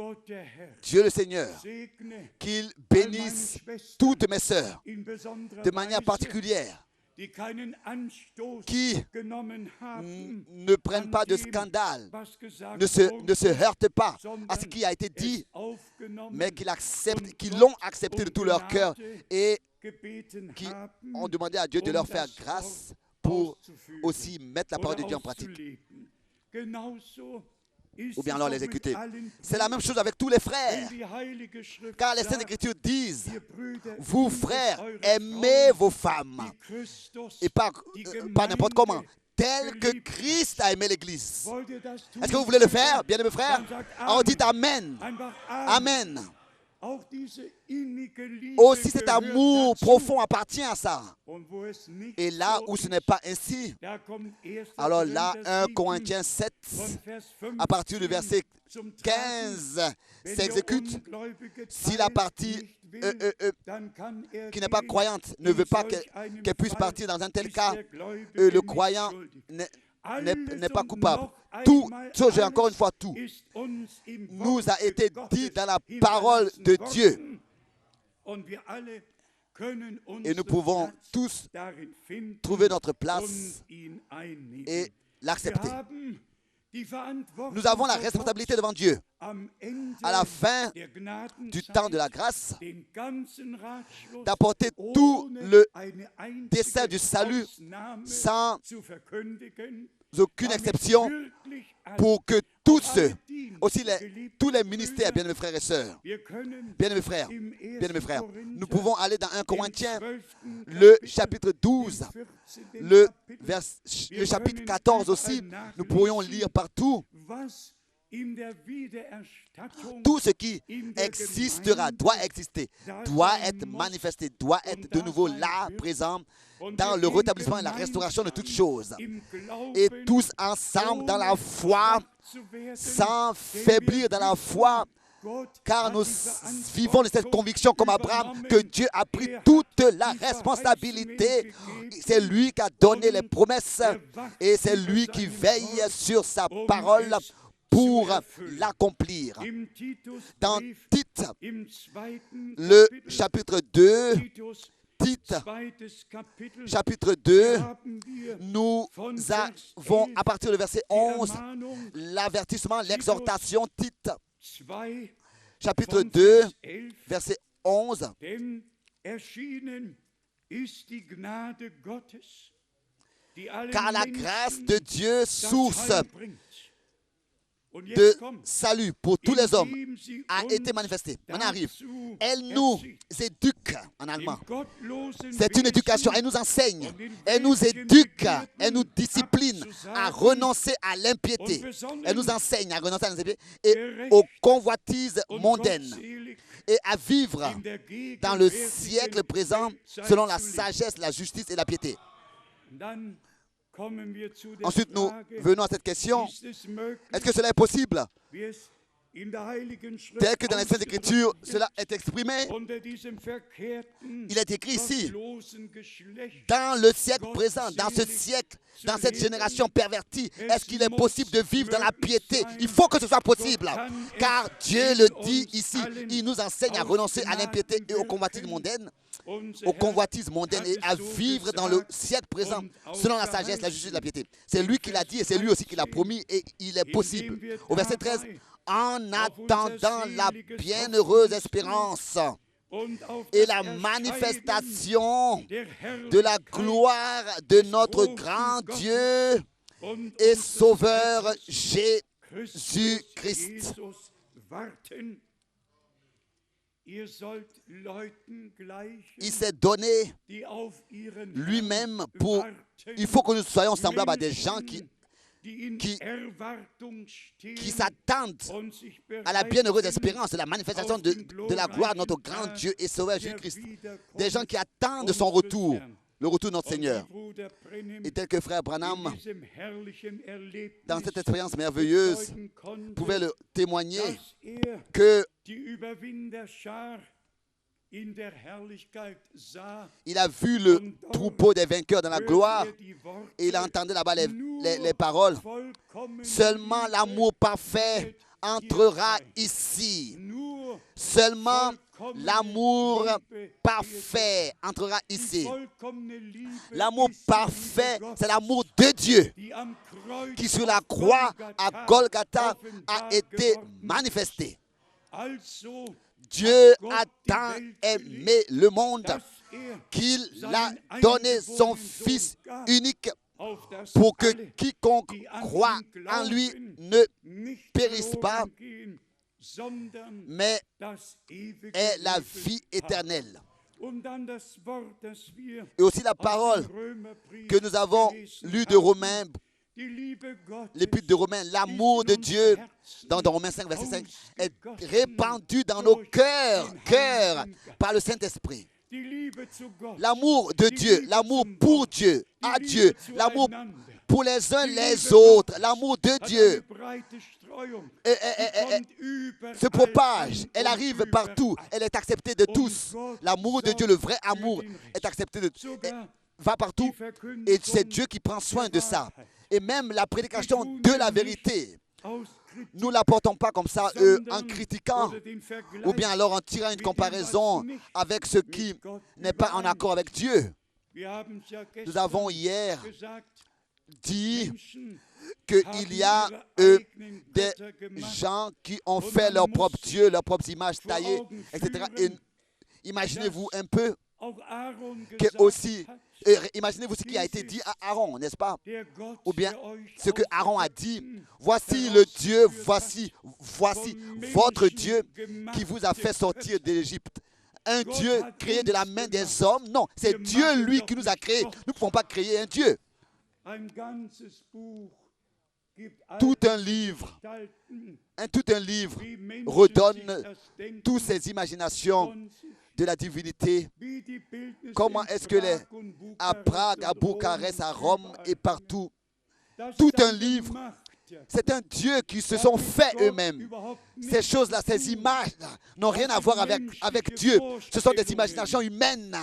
Dieu le Seigneur, qu'il bénisse toutes mes sœurs de manière particulière, qui ne prennent pas de scandale, ne se heurtent pas à ce qui a été dit, mais qu'ils l'ont accepté de tout leur cœur et qui ont demandé à Dieu de leur faire grâce pour aussi mettre la parole de Dieu en pratique. Ou bien alors les écouter. C'est la même chose avec tous les frères. Car les Saintes Écritures disent, vous frères, aimez vos femmes. Et pas n'importe comment. Tel que Christ a aimé l'Église. Est-ce que vous voulez le faire, bien-aimés frères? Alors dites Amen. Amen. Aussi cet amour profond appartient à ça. Et là où ce n'est pas ainsi, alors là, 1 Corinthiens 7, à partir du verset 15, s'exécute. Si la partie qui n'est pas croyante ne veut pas qu'elle puisse partir dans un tel cas, le croyant n'est pas coupable. Tout, encore une fois, tout nous a été dit dans la parole de Dieu. Et nous pouvons tous trouver notre place et l'accepter. Nous avons la responsabilité devant Dieu. À la fin du temps de la grâce, d'apporter tout le dessein du salut sans aucune exception, pour que tous tous les ministères, bien-aimés frères et sœurs, bien-aimés frères, nous pouvons aller dans 1 Corinthiens, le chapitre 12, le chapitre 14 aussi, nous pourrions lire partout. Tout ce qui existera, doit exister, doit être manifesté, doit être de nouveau là, présent, dans le rétablissement et la restauration de toutes choses. Et tous ensemble dans la foi, sans faiblir dans la foi, car nous vivons de cette conviction comme Abraham que Dieu a pris toute la responsabilité. C'est lui qui a donné les promesses et c'est lui qui veille sur sa parole pour l'accomplir. Dans Tite, le chapitre 2, Tite, chapitre 2, nous avons, à partir du verset 11, l'avertissement, l'exhortation. Tite, chapitre 2, verset 11. Car la grâce de Dieu, source de salut pour tous les hommes, a été manifestée. On arrive. Elle nous éduque, en allemand. C'est une éducation. Elle nous enseigne. Elle nous éduque. Elle nous discipline à renoncer à l'impiété. Elle nous enseigne à renoncer à l'impiété et aux convoitises mondaines et à vivre dans le siècle présent selon la sagesse, la justice et la piété. Ensuite, nous venons à cette question. Est-ce que cela est possible? Tel que dans les Saintes Écritures, cela est exprimé. Il est écrit ici, dans le siècle présent, dans ce siècle, dans cette génération pervertie, est-ce qu'il est possible de vivre dans la piété? Il faut que ce soit possible, car Dieu le dit ici. Il nous enseigne à renoncer à l'impiété et aux convoitises mondaines, et à vivre dans le siècle présent selon la sagesse, la justice et la piété. C'est lui qui l'a dit et c'est lui aussi qui l'a promis et il est possible. Au verset 13, en attendant la bienheureuse espérance et la manifestation de la gloire de notre grand Dieu et Sauveur Jésus-Christ. Il s'est donné lui-même pour... Il faut que nous soyons semblables à des gens qui s'attendent à la bienheureuse espérance, la manifestation de la gloire de notre grand Dieu et Sauveur Jésus-Christ. Des gens qui attendent son retour, le retour de notre Seigneur. Et tel que frère Branham, dans cette expérience merveilleuse, pouvait le témoigner que il a vu le troupeau des vainqueurs dans la gloire et il entendait là-bas les paroles. Seulement l'amour parfait entrera ici. Seulement l'amour parfait entrera ici. L'amour parfait, c'est l'amour de Dieu qui sur la croix à Golgotha a été manifesté. Dieu a tant aimé le monde qu'il a donné son Fils unique pour que quiconque croit en lui ne périsse pas, mais ait la vie éternelle. Et aussi la parole que nous avons lue de Romains, l'épître de Romains, l'amour de Dieu, dans Romains 5, verset 5, est répandu dans nos cœurs par le Saint-Esprit. L'amour de Dieu, l'amour pour Dieu, à Dieu, l'amour pour les uns les autres, l'amour de Dieu se propage, elle arrive partout, elle est acceptée de tous. L'amour de Dieu, le vrai amour, est accepté de tous, va partout et c'est Dieu qui prend soin de ça. Et même la prédication de la vérité, nous ne la portons pas comme ça en critiquant ou bien alors en tirant une comparaison avec ce qui n'est pas en accord avec Dieu. Nous avons hier dit qu'il y a des gens qui ont fait leur propre Dieu, leurs propres images taillées, etc. Et imaginez-vous un peu que aussi, imaginez-vous ce qui a été dit à Aaron, n'est-ce pas? Ou bien ce que Aaron a dit, voici le Dieu, voici votre Dieu qui vous a fait sortir d'Égypte. Un Dieu créé de la main des hommes? Non, c'est Dieu lui qui nous a créés. Nous ne pouvons pas créer un Dieu. Tout un livre redonne toutes ces imaginations de la divinité. Comment est-ce que à Prague, à Bucarest, à Rome et partout, tout un livre C'est un Dieu qui se sont fait eux-mêmes. Ces choses-là, ces images-là, n'ont rien à voir avec Dieu. Ce sont des imaginations humaines.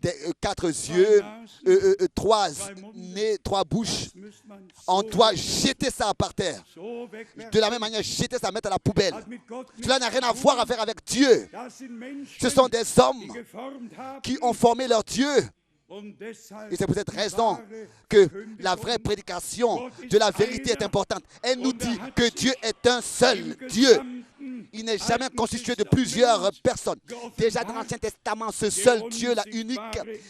Des 4 yeux, 3 nez, 3 bouches. On doit jeter ça par terre. De la même manière, jeter ça, mettre à la poubelle. Cela n'a rien à voir avec Dieu. Ce sont des hommes qui ont formé leur Dieu. Et c'est pour cette raison que la vraie prédication de la vérité est importante. Elle nous dit que Dieu est un seul Dieu. Il n'est jamais constitué de plusieurs personnes. Déjà dans l'Ancien Testament, ce seul Dieu-là unique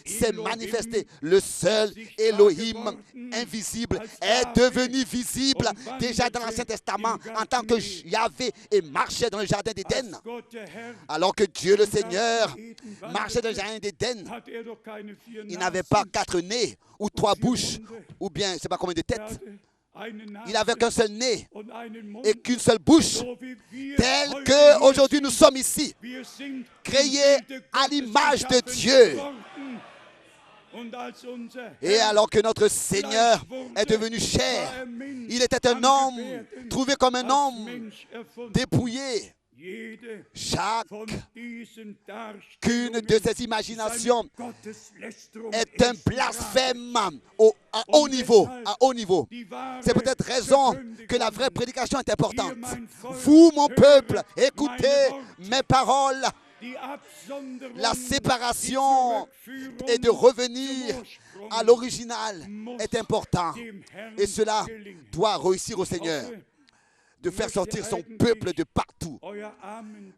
s'est manifesté. Le seul Elohim invisible est devenu visible déjà dans l'Ancien Testament en tant que Yahvé et marchait dans le jardin d'Éden. Alors que Dieu le Seigneur marchait dans le jardin d'Éden, il n'avait pas 4 nez ou 3 bouches ou bien je ne sais pas combien de têtes. Il n'avait qu'un seul nez et qu'une seule bouche, tel qu'aujourd'hui nous sommes ici, créés à l'image de Dieu. Et alors que notre Seigneur est devenu chair, il était un homme, trouvé comme un homme, dépouillé. Chacune de ces imaginations est un blasphème à haut niveau. C'est peut-être raison que la vraie prédication est importante. Vous, mon peuple, écoutez mes paroles. La séparation et de revenir à l'original est important. Et cela doit réussir au Seigneur, de faire sortir son peuple de partout.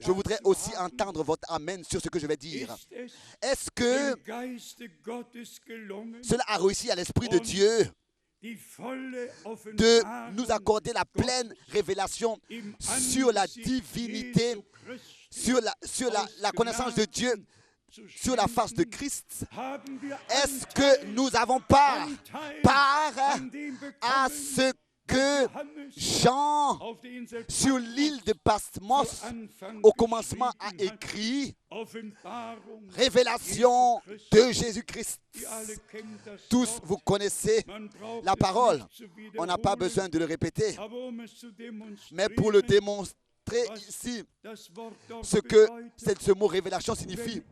Je voudrais aussi entendre votre amen sur ce que je vais dire. Est-ce que cela a réussi à l'Esprit de Dieu de nous accorder la pleine révélation sur la divinité, sur la connaissance de Dieu, sur la face de Christ? Est-ce que nous avons part à ce que Jean, sur l'île de Patmos, au commencement a écrit révélation de Jésus-Christ? Tous vous connaissez la parole. On n'a pas besoin de le répéter. Mais pour le démontrer ici, ce mot révélation signifie,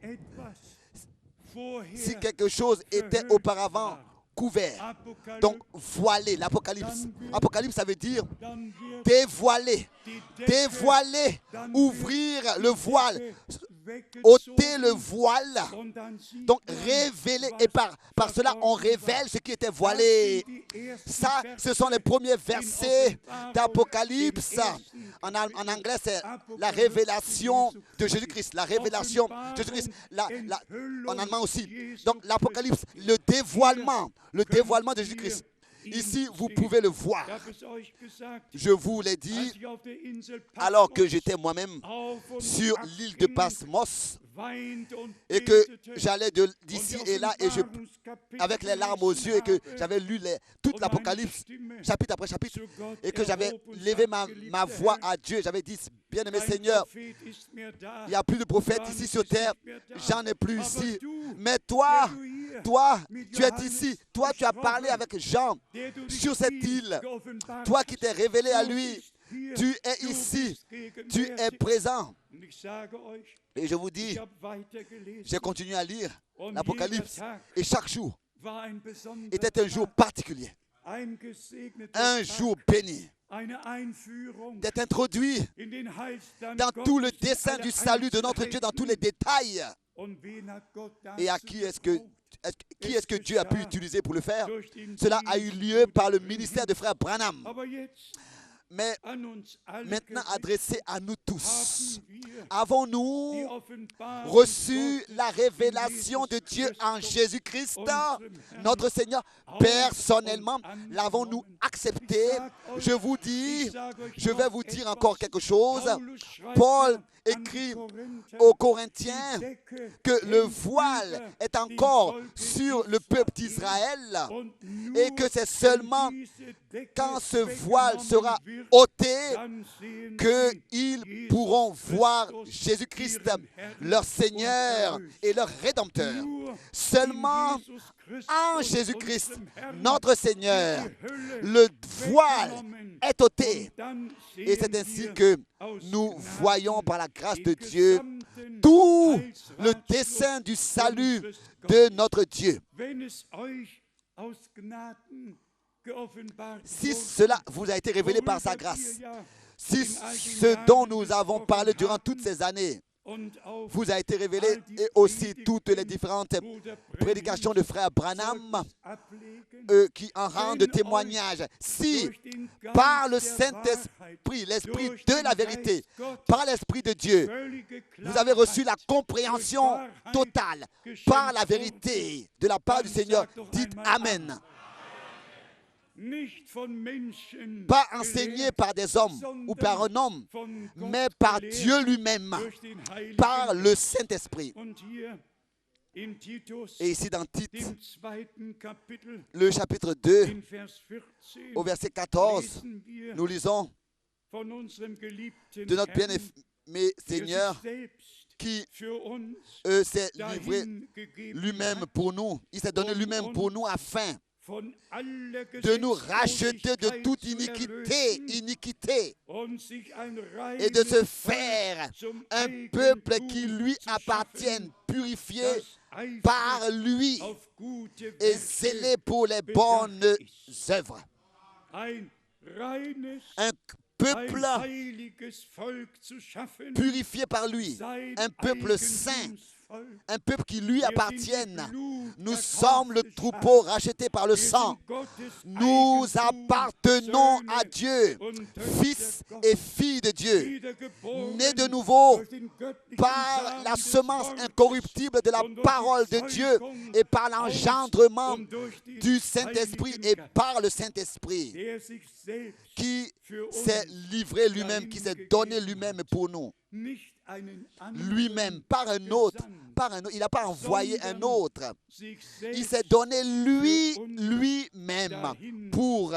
si quelque chose était auparavant couvert, donc voilé, l'Apocalypse. Apocalypse, ça veut dire dévoiler, ouvrir le voile, ôter le voile, donc révéler, et par cela on révèle ce qui était voilé. Ça, ce sont les premiers versets d'Apocalypse. En anglais, c'est la révélation de Jésus-Christ, la révélation de Jésus-Christ, en allemand aussi. Donc l'Apocalypse, le dévoilement de Jésus-Christ. Ici, vous pouvez le voir. Je vous l'ai dit alors que j'étais moi-même sur l'île de Patmos et que j'allais d'ici et là et avec les larmes aux yeux et que j'avais lu toute l'Apocalypse, chapitre après chapitre, et que j'avais levé ma voix à Dieu. J'avais dit, bien-aimé Seigneur, il n'y a plus de prophète ici sur terre, j'en ai plus ici. Mais toi, tu es ici. Toi, tu as parlé avec Jean sur cette île. Toi qui t'es révélé à lui, tu es ici. Tu es présent. Et je vous dis, j'ai continué à lire l'Apocalypse. Et chaque jour était un jour particulier. Un jour béni. D'être introduit dans tout le dessein du salut de notre Dieu, dans tous les détails. Et à qui est-ce que Dieu a pu utiliser pour le faire? Cela a eu lieu par le ministère de frère Branham. Mais maintenant adressé à nous tous, avons-nous reçu la révélation de Dieu en Jésus-Christ, notre Seigneur? Personnellement, l'avons-nous accepté? Je vous dis, je vais vous dire encore quelque chose. Paul écrit aux Corinthiens que le voile est encore sur le peuple d'Israël et que c'est seulement quand ce voile sera ôtée, qu'ils pourront voir Jésus-Christ, leur Seigneur et leur Rédempteur. Seulement en Jésus-Christ, notre Seigneur, le voile est ôté. Et c'est ainsi que nous voyons par la grâce de Dieu tout le dessein du salut de notre Dieu. Si cela vous a été révélé par sa grâce, si ce dont nous avons parlé durant toutes ces années vous a été révélé, et aussi toutes les différentes prédications de frère Branham qui en rendent témoignage, si par le Saint-Esprit, l'Esprit de la vérité, par l'Esprit de Dieu, vous avez reçu la compréhension totale par la vérité de la part du Seigneur, dites Amen. Pas enseigné par des hommes ou par un homme, mais par Dieu lui-même, par le Saint-Esprit. Et ici dans Tite, le chapitre 2, au verset 14, nous lisons de notre bien-aimé Seigneur qui s'est livré lui-même pour nous. Il s'est donné lui-même pour nous afin de nous racheter de toute iniquité et de se faire un peuple qui lui appartienne, purifié par lui et zélé pour les bonnes œuvres. Un peuple purifié par lui, un peuple saint, un peuple qui lui appartienne. Nous sommes le troupeau racheté par le sang. Nous appartenons à Dieu, fils et filles de Dieu, nés de nouveau par la semence incorruptible de la parole de Dieu et par l'engendrement du Saint-Esprit et par le Saint-Esprit qui s'est livré lui-même, qui s'est donné lui-même pour nous. Lui-même, par un autre. Il n'a pas envoyé un autre. Il s'est donné lui-même pour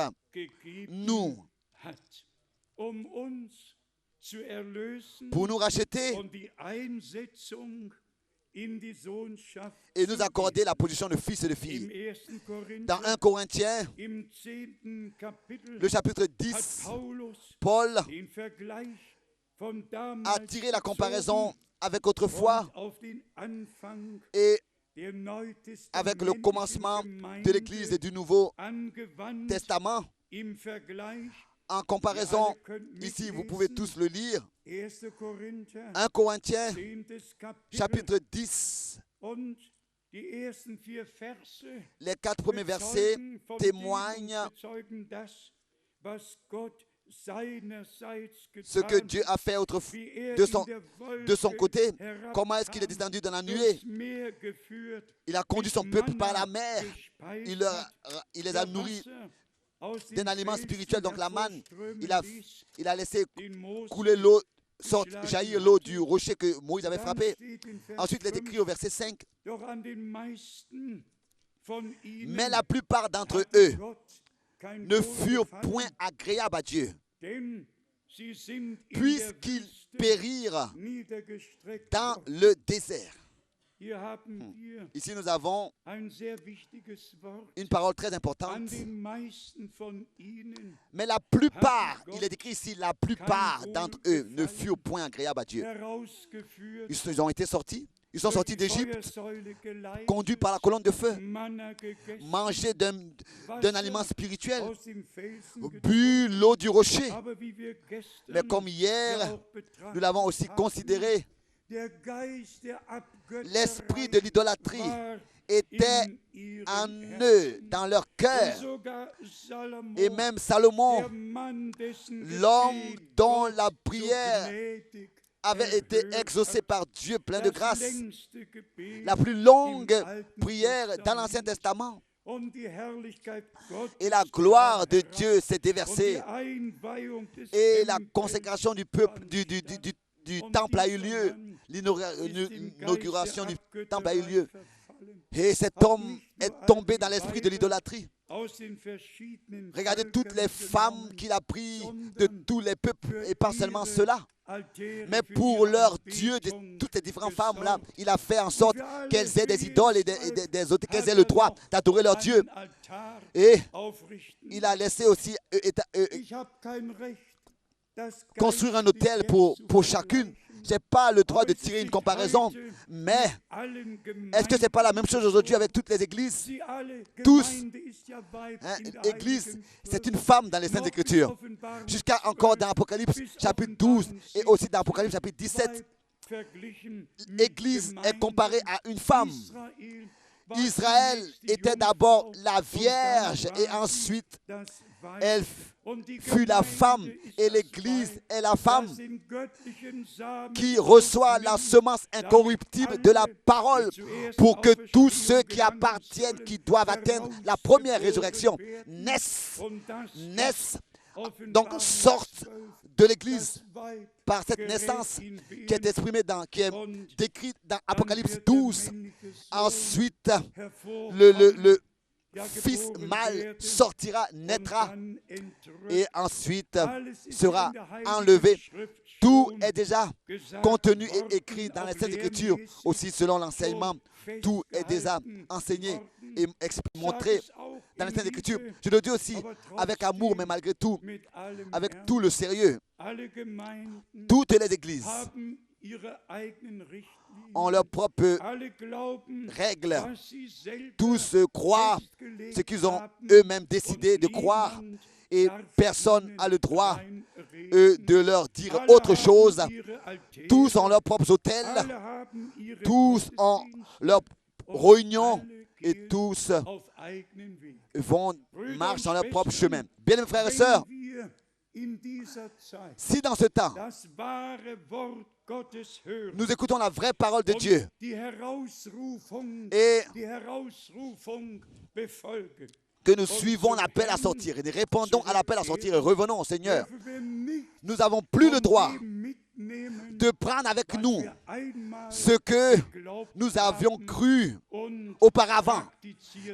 nous. Pour nous racheter et nous accorder la position de fils et de fille. Dans 1 Corinthiens, le chapitre 10, Paul a tiré la comparaison avec autrefois et avec le commencement de l'Église et du Nouveau Testament. En comparaison, ici vous pouvez tous le lire, 1 Corinthiens, chapitre 10, les 4 premiers versets témoignent ce que Dieu a fait autrefois de son côté. Comment est-ce qu'il est descendu dans la nuée? Il a conduit son peuple par la mer. Il les a nourris d'un aliment spirituel, donc la manne. Il a laissé couler l'eau, jaillir l'eau du rocher que Moïse avait frappé. Ensuite, il est écrit au verset 5. Mais la plupart d'entre eux ne furent point agréables à Dieu, puisqu'ils périrent dans le désert. Ici, nous avons une parole très importante. Mais la plupart, il est écrit ici, la plupart d'entre eux ne furent point agréables à Dieu. Ils ont été sortis. Ils sont sortis d'Égypte, conduits par la colonne de feu, mangés d'un aliment spirituel, bu l'eau du rocher. Mais comme hier, nous l'avons aussi considéré, l'esprit de l'idolâtrie était en eux, dans leur cœur. Et même Salomon, l'homme dont la prière avait été exaucée par Dieu plein de grâce, la plus longue prière dans l'Ancien Testament. Et la gloire de Dieu s'est déversée. Et la consécration du peuple, du temple a eu lieu. L'inauguration du temple a eu lieu. Et cet homme est tombé dans l'esprit de l'idolâtrie. Regardez toutes les femmes qu'il a prises de tous les peuples, et pas seulement cela. Mais pour leur Dieu, de toutes les différentes femmes-là, il a fait en sorte qu'elles aient des idoles et des autres, qu'elles aient le droit d'adorer leur Dieu. Et il a laissé aussi construire un autel pour chacune. Je n'ai pas le droit de tirer une comparaison, mais est-ce que ce n'est pas la même chose aujourd'hui avec toutes les églises? Tous, église, c'est une femme dans les Saintes Écritures. Jusqu'à encore dans Apocalypse chapitre 12 et aussi dans Apocalypse chapitre 17, l'église est comparée à une femme. Israël était d'abord la Vierge et ensuite elle fut la femme, et l'Église est la femme qui reçoit la semence incorruptible de la parole pour que tous ceux qui appartiennent, qui doivent atteindre la première résurrection, naissent, donc sortent de l'Église par cette naissance qui est exprimée qui est décrite dans Apocalypse 12. Ensuite, le fils mâle sortira, naîtra et ensuite sera enlevé. Tout est déjà contenu et écrit dans les Saintes Écritures, aussi selon l'enseignement. Tout est déjà enseigné et montré dans les Saintes Écritures. Je le dis aussi avec amour, mais malgré tout, avec tout le sérieux. Toutes les églises ont leurs propres règles. Tous croient ce qu'ils ont eux-mêmes décidé de croire et personne n'a le droit de leur dire autre chose. Tous ont leurs propres hôtels, tous ont leurs réunions et tous marchent dans leur propre chemin. Bien, mes frères et sœurs, si dans ce temps, nous écoutons la vraie parole de Dieu et que nous suivons l'appel à sortir et nous répondons à l'appel à sortir et revenons au Seigneur, nous n'avons plus le droit de prendre avec nous ce que nous avions cru auparavant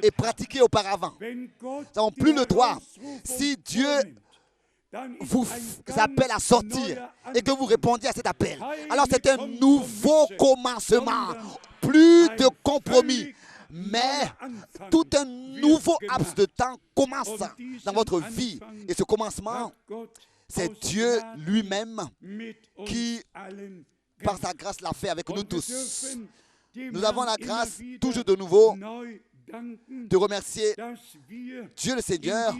et pratiqué auparavant. Nous n'avons plus le droit. Si Dieu vous appelle à sortir et que vous répondiez à cet appel, alors c'est un nouveau commencement, plus de compromis, mais tout un nouveau laps de temps commence dans votre vie. Et ce commencement, c'est Dieu lui-même qui, par sa grâce, l'a fait avec nous tous. Nous avons la grâce, toujours de nouveau, de remercier Dieu le Seigneur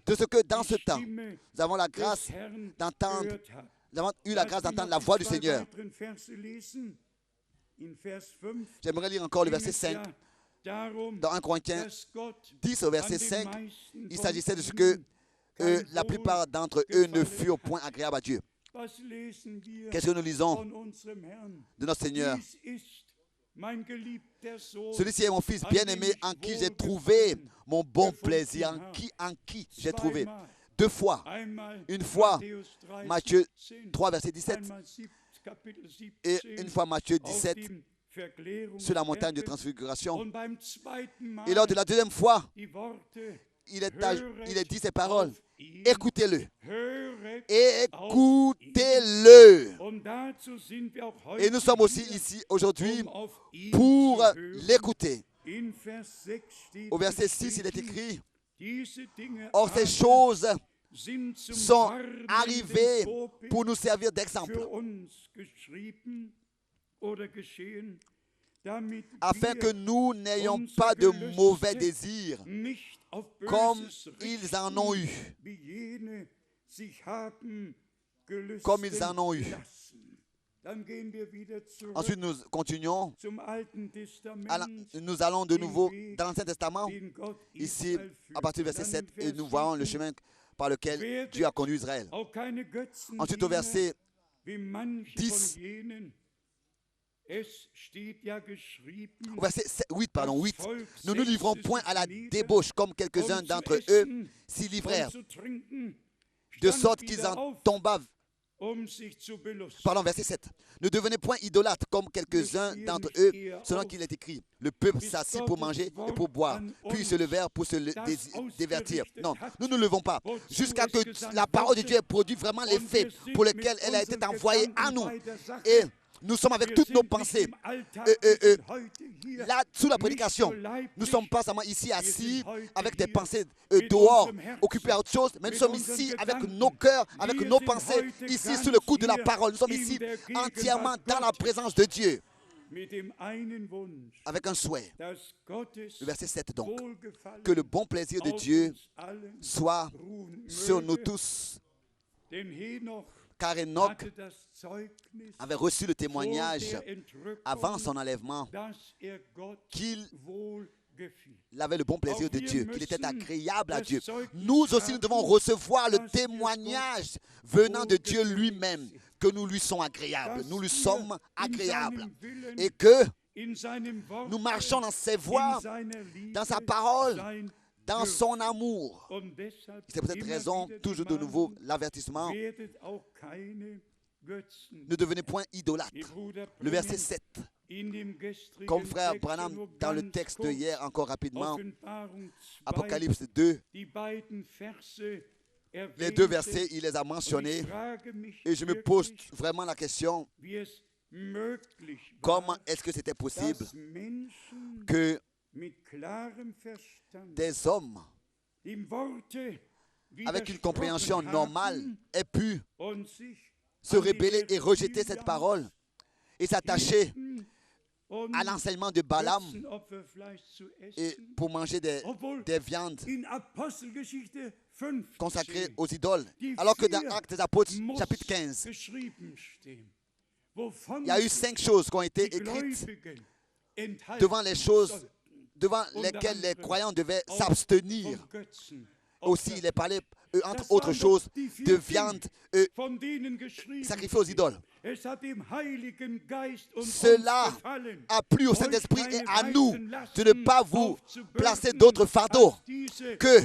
de ce que dans ce temps, nous avons la grâce d'entendre, nous avons eu la grâce d'entendre la voix du Seigneur. J'aimerais lire encore le verset 5. Dans 1 Corinthiens 10 au verset 5, il s'agissait de ce que la plupart d'entre eux ne furent point agréables à Dieu. Qu'est-ce que nous lisons de notre Seigneur? Celui-ci est mon fils bien-aimé en qui j'ai trouvé mon bon plaisir, en qui j'ai trouvé. Deux fois. Une fois, Matthieu 3, verset 17. Et une fois, Matthieu 17, sur la montagne de transfiguration. Et lors de la deuxième fois, il est dit ces paroles. Écoutez-le. Écoutez-le. Et nous sommes aussi ici aujourd'hui pour l'écouter. Au verset 6, il est écrit: or ces choses sont arrivées pour nous servir d'exemple, afin que nous n'ayons pas de mauvais désirs comme ils en ont eu. Comme ils en ont eu. Ensuite, nous continuons. Nous allons de nouveau dans l'Ancien Testament. Ici, à partir du verset 7, et nous voyons le chemin par lequel Dieu a conduit Israël. Ensuite, au verset 10, au verset 8, nous ne livrons point à la débauche comme quelques-uns d'entre eux s'y livrèrent, de sorte qu'ils en tombèrent Pardon, verset 7. Ne devenez point idolâtres comme quelques-uns d'entre eux, selon qu'il est écrit. Le peuple s'assit pour manger et pour boire, puis ils se levèrent pour se divertir. Non, nous ne nous levons pas jusqu'à ce que la parole de Dieu ait produit vraiment l'effet pour lequel elle a été envoyée à nous. Et nous sommes avec toutes nos pensées là, sous la prédication. Nous ne sommes pas seulement ici assis avec des pensées dehors, occupés à autre chose, mais nous sommes ici avec nos cœurs, avec nos pensées, ici sous le coup de la parole. Nous sommes ici entièrement dans la présence de Dieu, avec un souhait. Le verset 7 donc. Que le bon plaisir de Dieu soit sur nous tous. Car Enoch avait reçu le témoignage avant son enlèvement qu'il avait le bon plaisir de Dieu, qu'il était agréable à Dieu. Nous aussi, nous devons recevoir le témoignage venant de Dieu lui-même, que nous lui sommes agréables. Nous lui sommes agréables. Et que nous marchons dans ses voies, dans sa parole, dans son amour. C'est pour cette raison, toujours de nouveau, l'avertissement. Ne devenez point idolâtres. Le verset 7. Comme frère Branham, dans le texte de hier, encore rapidement, Apocalypse 2, les deux versets, il les a mentionnés. Et je me pose vraiment la question, comment est-ce que c'était possible que des hommes avec une compréhension normale aient pu se rebeller et rejeter cette parole et s'attacher à l'enseignement de Balaam et pour manger des viandes consacrées aux idoles. Alors que dans Actes des Apôtres, chapitre 15, il y a eu 5 choses qui ont été écrites devant les choses devant lesquelles les croyants devaient s'abstenir. Aussi, il est parlé, entre autres choses, de viande sacrifiée aux idoles. Cela a plu au Saint-Esprit et à nous de ne pas vous placer d'autres fardeaux que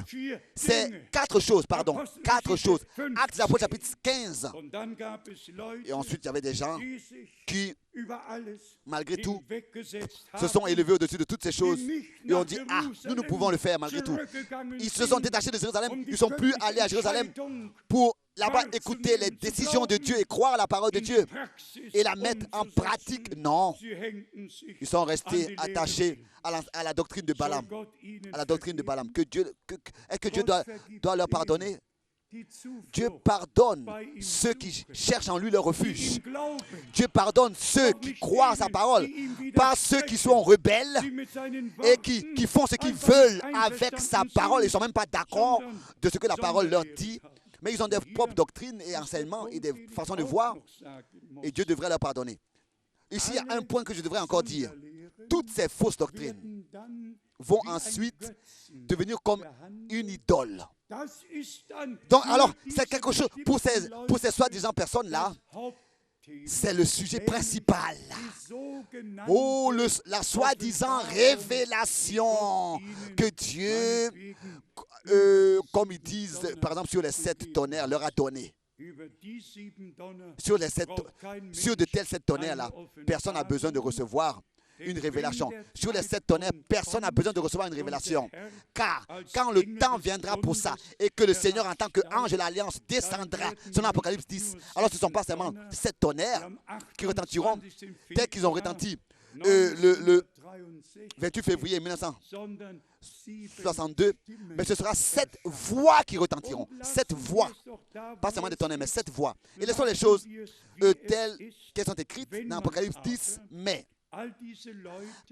ces 4 choses, pardon, 4 choses. Actes des Apôtres, chapitre 15. Et ensuite, il y avait des gens qui, malgré tout, se sont élevés au-dessus de toutes ces choses et ont dit, ah, nous pouvons le faire malgré tout. Ils se sont détachés de Jérusalem, ils ne sont plus allés à Jérusalem pour là-bas écouter les décisions de Dieu et croire à la parole de Dieu et la mettre en pratique. Non, ils sont restés attachés à la doctrine de Balaam. À la doctrine de Balaam. Est-ce que Dieu doit leur pardonner? Dieu pardonne ceux qui cherchent en lui leur refuge. Dieu pardonne ceux qui croient à sa parole, pas ceux qui sont rebelles et qui font ce qu'ils veulent avec sa parole. Ils ne sont même pas d'accord de ce que la parole leur dit, mais ils ont des propres doctrines et enseignements et des façons de voir, et Dieu devrait leur pardonner. Ici, il y a un point que je devrais encore dire. Toutes ces fausses doctrines vont ensuite devenir comme une idole. Donc, alors, c'est quelque chose, pour ces soi-disant personnes-là, c'est le sujet principal. Oh, la soi-disant révélation que Dieu, comme ils disent, par exemple, sur les 7 tonnerres, leur a donné. Sur de tels 7 tonnerres-là, personne n'a besoin de recevoir une révélation. Sur les 7 tonnerres, personne n'a besoin de recevoir une révélation. Car quand le temps viendra pour ça et que le Seigneur en tant qu'ange de l'Alliance descendra, selon Apocalypse 10, alors ce ne sont pas seulement 7 tonnerres qui retentiront dès qu'ils ont retenti le 28 février 1962, mais ce sera 7 voix qui retentiront. 7 voix. Pas seulement des tonnerres, mais 7 voix. Et laissons les choses telles qu'elles sont écrites dans Apocalypse 10, mais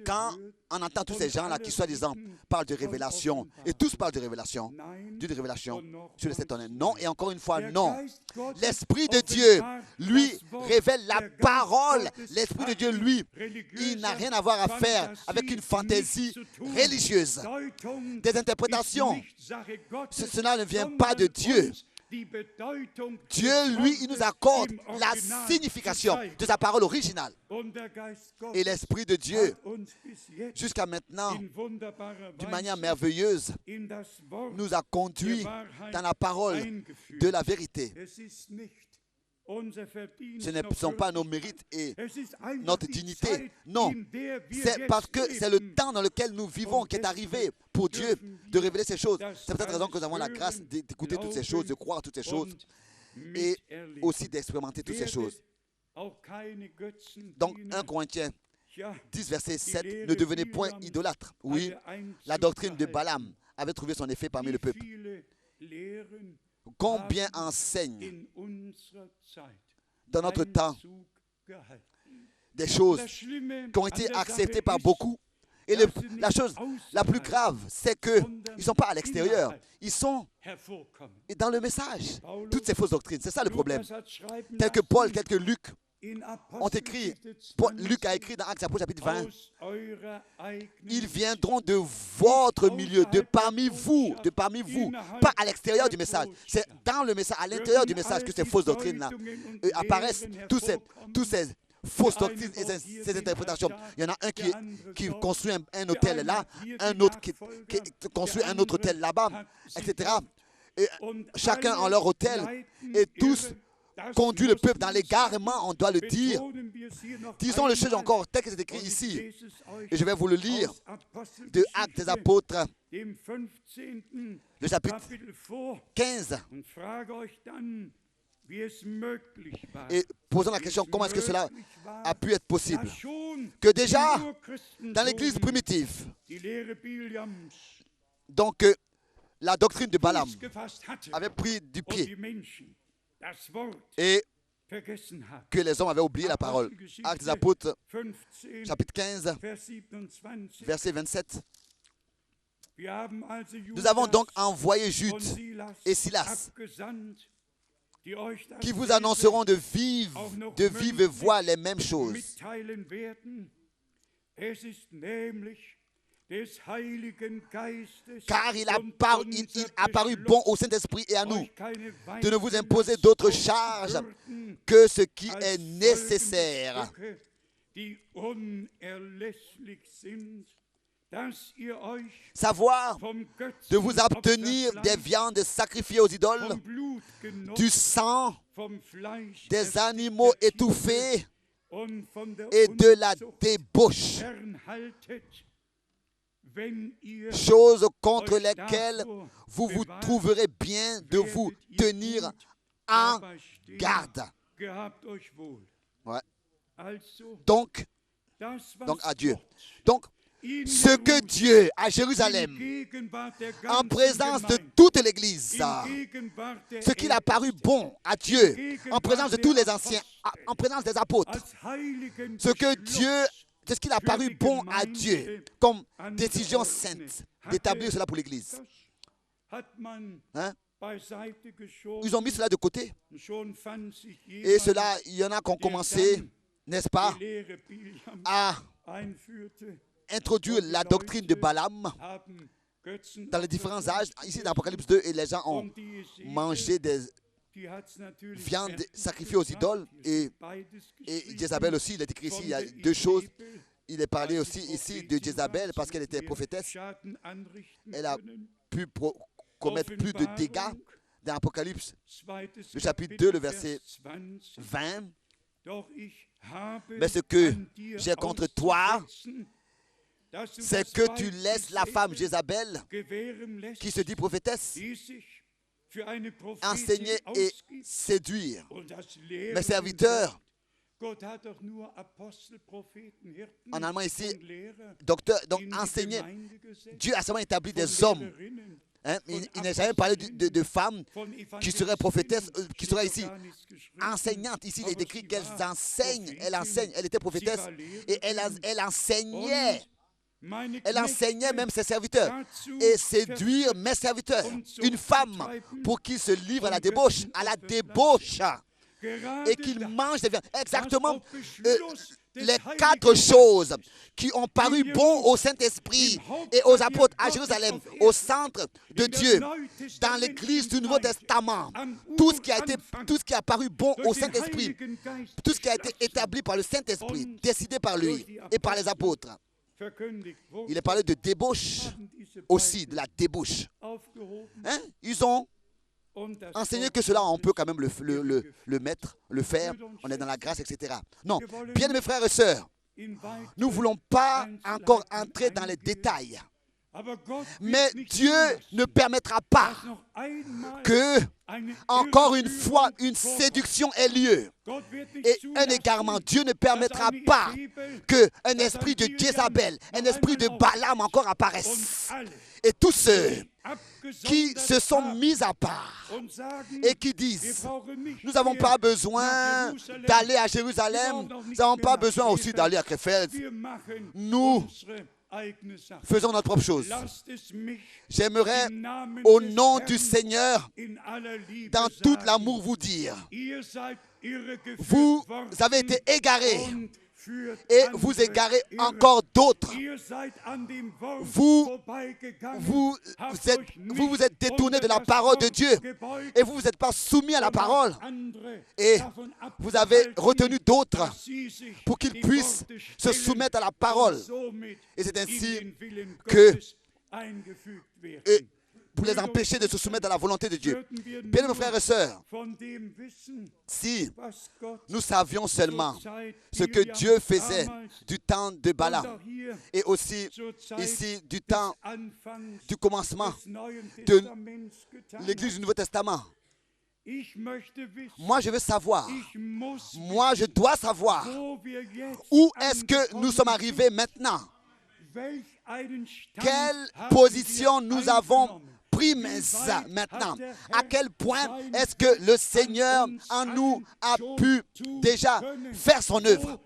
quand on entend tous ces gens-là qui, soi-disant, parlent de révélation, et tous parlent de révélation, d'une révélation sur les 7 tonnerres, non, et encore une fois, non. L'Esprit de Dieu, lui, révèle la parole. L'Esprit de Dieu, lui, il n'a rien à voir à faire avec une fantaisie religieuse, des interprétations. Cela ne vient pas de Dieu. Dieu, lui, il nous accorde la signification de sa parole originale. Et l'Esprit de Dieu, jusqu'à maintenant, d'une manière merveilleuse, nous a conduits dans la parole de la vérité. Ce ne sont pas nos mérites et notre dignité. Non, c'est parce que c'est le temps dans lequel nous vivons qui est arrivé pour Dieu de révéler ces choses. C'est peut-être raison que nous avons la grâce d'écouter toutes ces choses, de croire toutes ces choses et aussi d'expérimenter toutes ces choses. Donc 1 Corinthiens 10, verset 7, ne devenez point idolâtres. Oui, la doctrine de Balaam avait trouvé son effet parmi le peuple. Combien enseignent dans notre temps des choses qui ont été acceptées par beaucoup. Et la chose la plus grave, c'est qu'ils ne sont pas à l'extérieur. Ils sont dans le message. Toutes ces fausses doctrines, c'est ça le problème. Tel que Paul, tel que Luc ont écrit, Luc a écrit dans Actes chapitre 20, ils viendront de votre milieu, de parmi vous, pas à l'extérieur du message. C'est dans le message, à l'intérieur du message que ces fausses doctrines-là apparaissent, tous ces fausses doctrines et ces interprétations. Il y en a un qui construit un hôtel là, un autre qui construit un autre hôtel là-bas, etc. Et chacun en leur hôtel, et tous conduit le peuple dans l'égarement, on doit le dire. Disons les choses encore, tel que c'est écrit ici. Et je vais vous le lire de Actes des Apôtres, le chapitre 15. Et posons la question, comment est-ce que cela a pu être possible? Que déjà, dans l'église primitive, donc la doctrine de Balaam avait pris du pied et que les hommes avaient oublié la parole. Actes des Apôtres, chapitre 15, verset 27. Nous avons donc envoyé Jude et Silas, qui vous annonceront de vive voix les mêmes choses. Car il a paru bon au Saint-Esprit et à nous de ne vous imposer d'autres charges que ce qui est nécessaire. Savoir de vous abstenir des viandes sacrifiées aux idoles, du sang, des animaux étouffés et de la débauche. Choses contre lesquelles vous vous trouverez bien de vous tenir en garde. Ouais. Donc à Dieu. Donc, ce que Dieu à Jérusalem, en présence de toute l'Église, ce qu'il a paru bon à Dieu, en présence de tous les anciens, en présence des apôtres, c'est ce qu'il a paru bon à Dieu comme décision sainte d'établir cela pour l'Église. Hein? Ils ont mis cela de côté. Et cela, il y en a qui ont commencé, n'est-ce pas, à introduire la doctrine de Balaam dans les différents âges. Ici, dans l'Apocalypse 2, et les gens ont mangé des viandes sacrifiées aux idoles. Et Jézabel aussi, il est écrit ici, il y a deux choses. Il est parlé aussi ici de Jézabel parce qu'elle était prophétesse. Elle a pu commettre plus de dégâts dans l'Apocalypse. Le chapitre 2, le verset 20. Mais ce que j'ai contre toi, c'est que tu laisses la femme Jézabel, qui se dit prophétesse, enseigner et séduire mes serviteurs. En allemand ici, docteur, donc enseigner. Dieu a seulement établi des hommes. Hein? Il n'a jamais parlé de femmes qui seraient prophétesses, qui seraient ici enseignantes. Ici, il est écrit qu'elles enseignent. Elle était prophétesse et elle enseignait. Elle enseignait même ses serviteurs et séduire mes serviteurs. Une femme pour qu'ils se livrent à la débauche, et qu'ils mangent des viandes. Exactement les quatre choses qui ont paru bon au Saint-Esprit et aux apôtres à Jérusalem, au centre de Dieu, dans l'Église du Nouveau Testament. Tout ce qui a paru bon au Saint-Esprit, tout ce qui a été établi par le Saint-Esprit, décidé par lui et par les apôtres. Il est parlé de débauche aussi, de la débauche. Hein? Ils ont enseigner que cela, on peut quand même le mettre, le faire. On est dans la grâce, etc. Non, bien mes frères et sœurs, nous ne voulons pas encore entrer dans les détails. Mais Dieu ne permettra pas que, encore une fois, une séduction ait lieu et un égarement. Dieu ne permettra pas qu'un esprit de Jézabel, un esprit de Balaam encore apparaisse. Et tous ceux qui se sont mis à part et qui disent, nous n'avons pas besoin d'aller à Jérusalem, nous n'avons pas besoin aussi d'aller à Krefeld. Nous faisons notre propre chose. J'aimerais, au nom du Seigneur, dans tout l'amour vous dire, vous avez été égarés et vous égarez encore d'autres. Vous vous êtes détournés de la parole de Dieu et vous n'êtes pas soumis à la parole. Et vous avez retenu d'autres pour qu'ils puissent se soumettre à la parole. Et c'est ainsi que pour les empêcher de se soumettre à la volonté de Dieu. Bien, mes frères et sœurs, si nous savions seulement ce que Dieu faisait du temps de Balaam et aussi ici du temps du commencement de l'Église du Nouveau Testament, moi je veux savoir, moi je dois savoir où est-ce que nous sommes arrivés maintenant. Quelle position nous avons pris maintenant? À quel point est-ce que le Seigneur en nous a pu déjà faire son œuvre?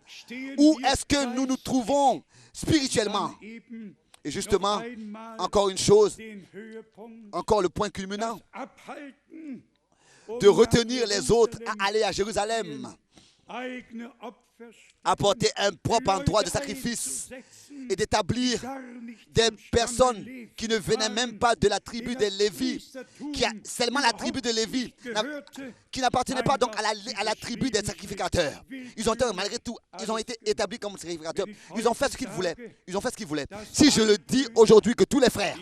Où est-ce que nous nous trouvons spirituellement? Et justement, encore une chose, encore le point culminant, de retenir les autres à aller à Jérusalem, apporter un propre endroit de sacrifice et d'établir des personnes qui ne venaient même pas de la tribu de Lévi, qui a seulement la tribu de Lévi, qui n'appartenait pas donc à la tribu des sacrificateurs. Ils ont été, malgré tout, ils ont été établis comme sacrificateurs. Ils ont fait ce qu'ils voulaient. Ils ont fait ce qu'ils voulaient. Si je le dis aujourd'hui que tous les frères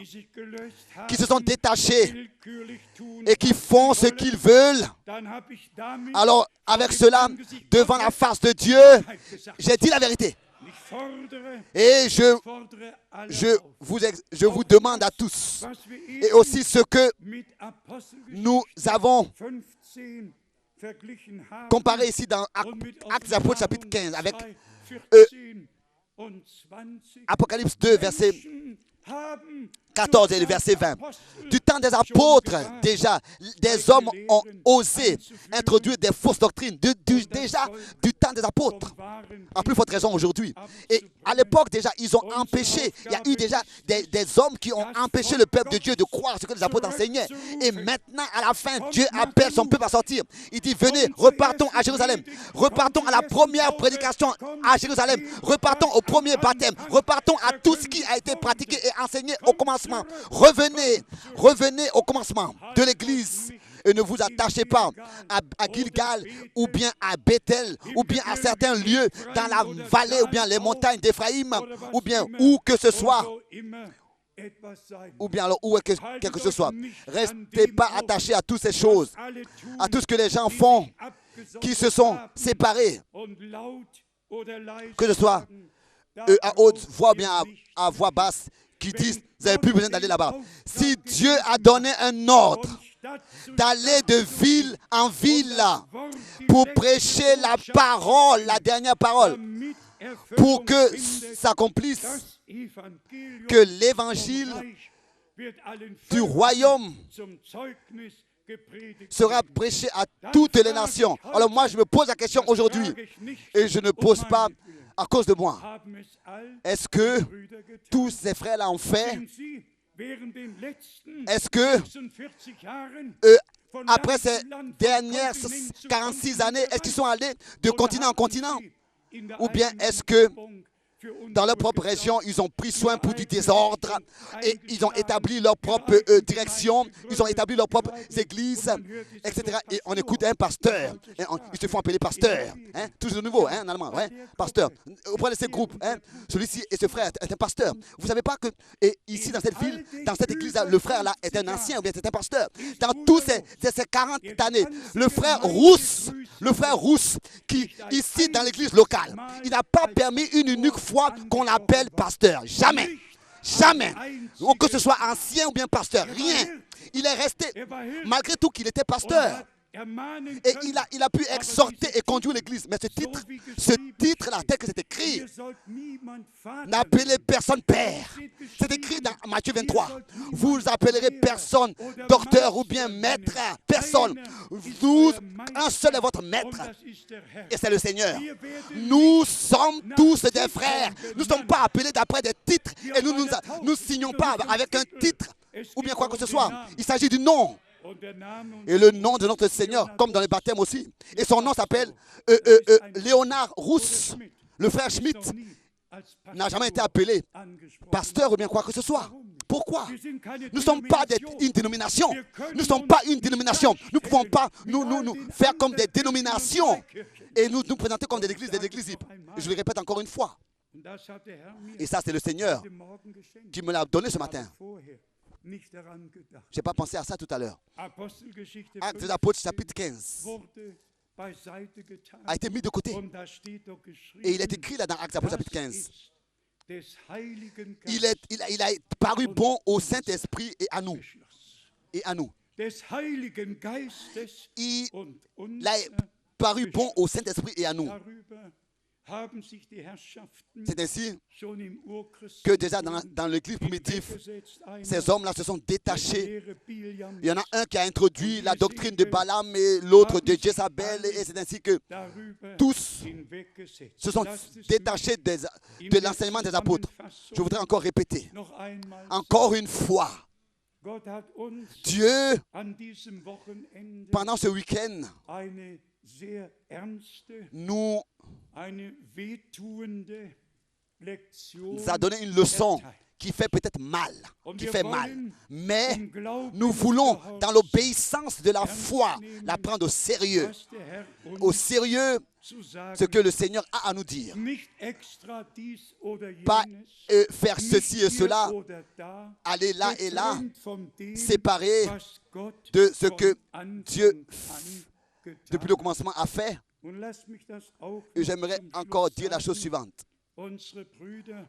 qui se sont détachés et qui font ce qu'ils veulent, alors avec cela, devant la face de Dieu, j'ai dit la vérité. Et je vous demande à tous, et aussi ce que nous avons comparé ici dans Actes des Apôtres chapitre 15 avec Apocalypse 2 verset 14 et le verset 20. Du temps des apôtres, déjà, des hommes ont osé introduire des fausses doctrines. Déjà, du temps des apôtres. En plus forte raison aujourd'hui. Et à l'époque, déjà, ils ont empêché. Il y a eu déjà des hommes qui ont empêché le peuple de Dieu de croire ce que les apôtres enseignaient. Et maintenant, à la fin, Dieu appelle son peuple à sortir. Il dit, venez, repartons à Jérusalem. Repartons à la première prédication à Jérusalem. Repartons au premier baptême. Repartons à tout ce qui a été pratiqué et enseigné au commencement. Revenez au commencement de l'Église et ne vous attachez pas à Gilgal ou bien à Bethel ou bien à certains lieux dans la vallée ou bien les montagnes d'Éphraïm ou bien où que ce soit. Ou bien alors où que ce soit. Restez pas attachés à toutes ces choses, à tout ce que les gens font, qui se sont séparés, que ce soit à haute voix ou bien à voix basse, qui disent, vous n'avez plus besoin d'aller là-bas. Si Dieu a donné un ordre d'aller de ville en ville pour prêcher la parole, la dernière parole, pour que s'accomplisse, que l'évangile du royaume sera prêché à toutes les nations. Alors moi, je me pose la question aujourd'hui, et je ne pose pas à cause de moi. Est-ce que tous ces frères-là ont fait? Est-ce que après ces dernières 46 années, est-ce qu'ils sont allés de continent en continent? Ou bien est-ce que Dans leur propre région, ils ont pris soin pour du désordre et ils ont établi leur propre direction, ils ont établi leurs propres églises, etc. Et on écoute un pasteur, ils se font appeler pasteur, toujours de nouveau, en allemand, pasteur. Auprès de ces groupes, celui-ci et ce frère est un pasteur. Vous ne savez pas que ici dans cette ville, dans cette église-là, le frère là est un ancien ou bien c'est un pasteur. Dans tous ces 40 années, le frère Rousse, qui ici dans l'église locale, il n'a pas permis une unique fois qu'on l'appelle pasteur. Jamais. Jamais. Que ce soit ancien ou bien pasteur. Rien. Il est resté, malgré tout qu'il était pasteur. Et il a pu exhorter et conduire l'église. Mais ce titre-là, tel que c'est écrit, n'appelez personne père. C'est écrit dans Matthieu 23. Vous appellerez personne docteur ou bien maître. Personne. Un seul est votre maître. Et c'est le Seigneur. Nous sommes tous des frères. Nous ne sommes pas appelés d'après des titres. Et nous ne signons pas avec un titre ou bien quoi que ce soit. Il s'agit du nom. Et le nom de notre Seigneur, comme dans les baptêmes aussi. Et son nom s'appelle Léonard Rousse. Le frère Schmitt n'a jamais été appelé pasteur ou bien quoi que ce soit. Pourquoi? Nous ne sommes pas une dénomination. Nous ne sommes pas une dénomination. Nous ne pouvons pas nous faire comme des dénominations et nous présenter comme des églises libres. Je le répète encore une fois. Et ça, c'est le Seigneur qui me l'a donné ce matin. Je n'ai pas pensé à ça tout à l'heure. Actes des Apôtres, chapitre 15, a été mis de côté. Et il est écrit là dans Actes des Apôtres, chapitre 15. Il a paru bon au Saint-Esprit et à nous. Il a paru bon au Saint-Esprit et à nous. C'est ainsi que déjà dans l'église primitive, ces hommes-là se sont détachés. Il y en a un qui a introduit la doctrine de Balaam et l'autre de Jézabel. Et c'est ainsi que tous se sont détachés de l'enseignement des apôtres. Je voudrais encore répéter, encore une fois, Dieu, pendant ce week-end, nous a donné une leçon qui fait peut-être mal, mais nous voulons, dans l'obéissance de la foi, la prendre au sérieux ce que le Seigneur a à nous dire. Pas faire ceci et cela, aller là et là, séparé de ce que Dieu, depuis le commencement, a fait. Et j'aimerais encore dire la chose suivante.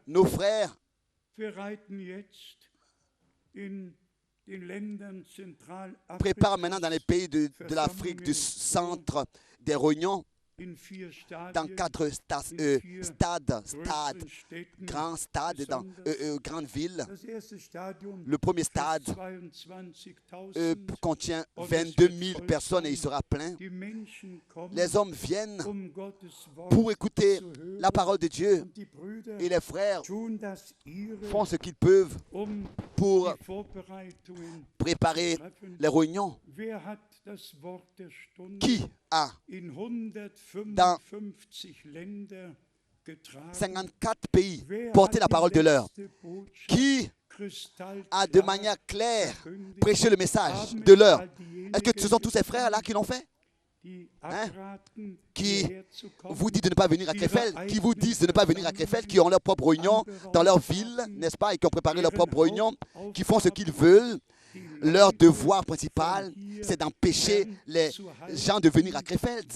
Nos frères préparent maintenant dans les pays de l'Afrique du centre des réunions dans 4 stades, grands stades, dans grandes villes. Le premier stade contient 22 000 personnes et il sera plein. Les hommes viennent pour écouter la parole de Dieu et les frères font ce qu'ils peuvent pour préparer les réunions. Qui a dans 54 pays porté la parole de l'heure? Qui a de manière claire prêché le message de l'heure? Est-ce que ce sont tous ces frères-là qui l'ont fait? Qui vous disent de ne pas venir à Krefeld, qui vous disent de ne pas venir à Krefeld, qui ont leur propre réunion dans leur ville, n'est-ce pas, et qui ont préparé leur propre réunion, qui font ce qu'ils veulent. Leur devoir principal, c'est d'empêcher les gens de venir à Krefeld.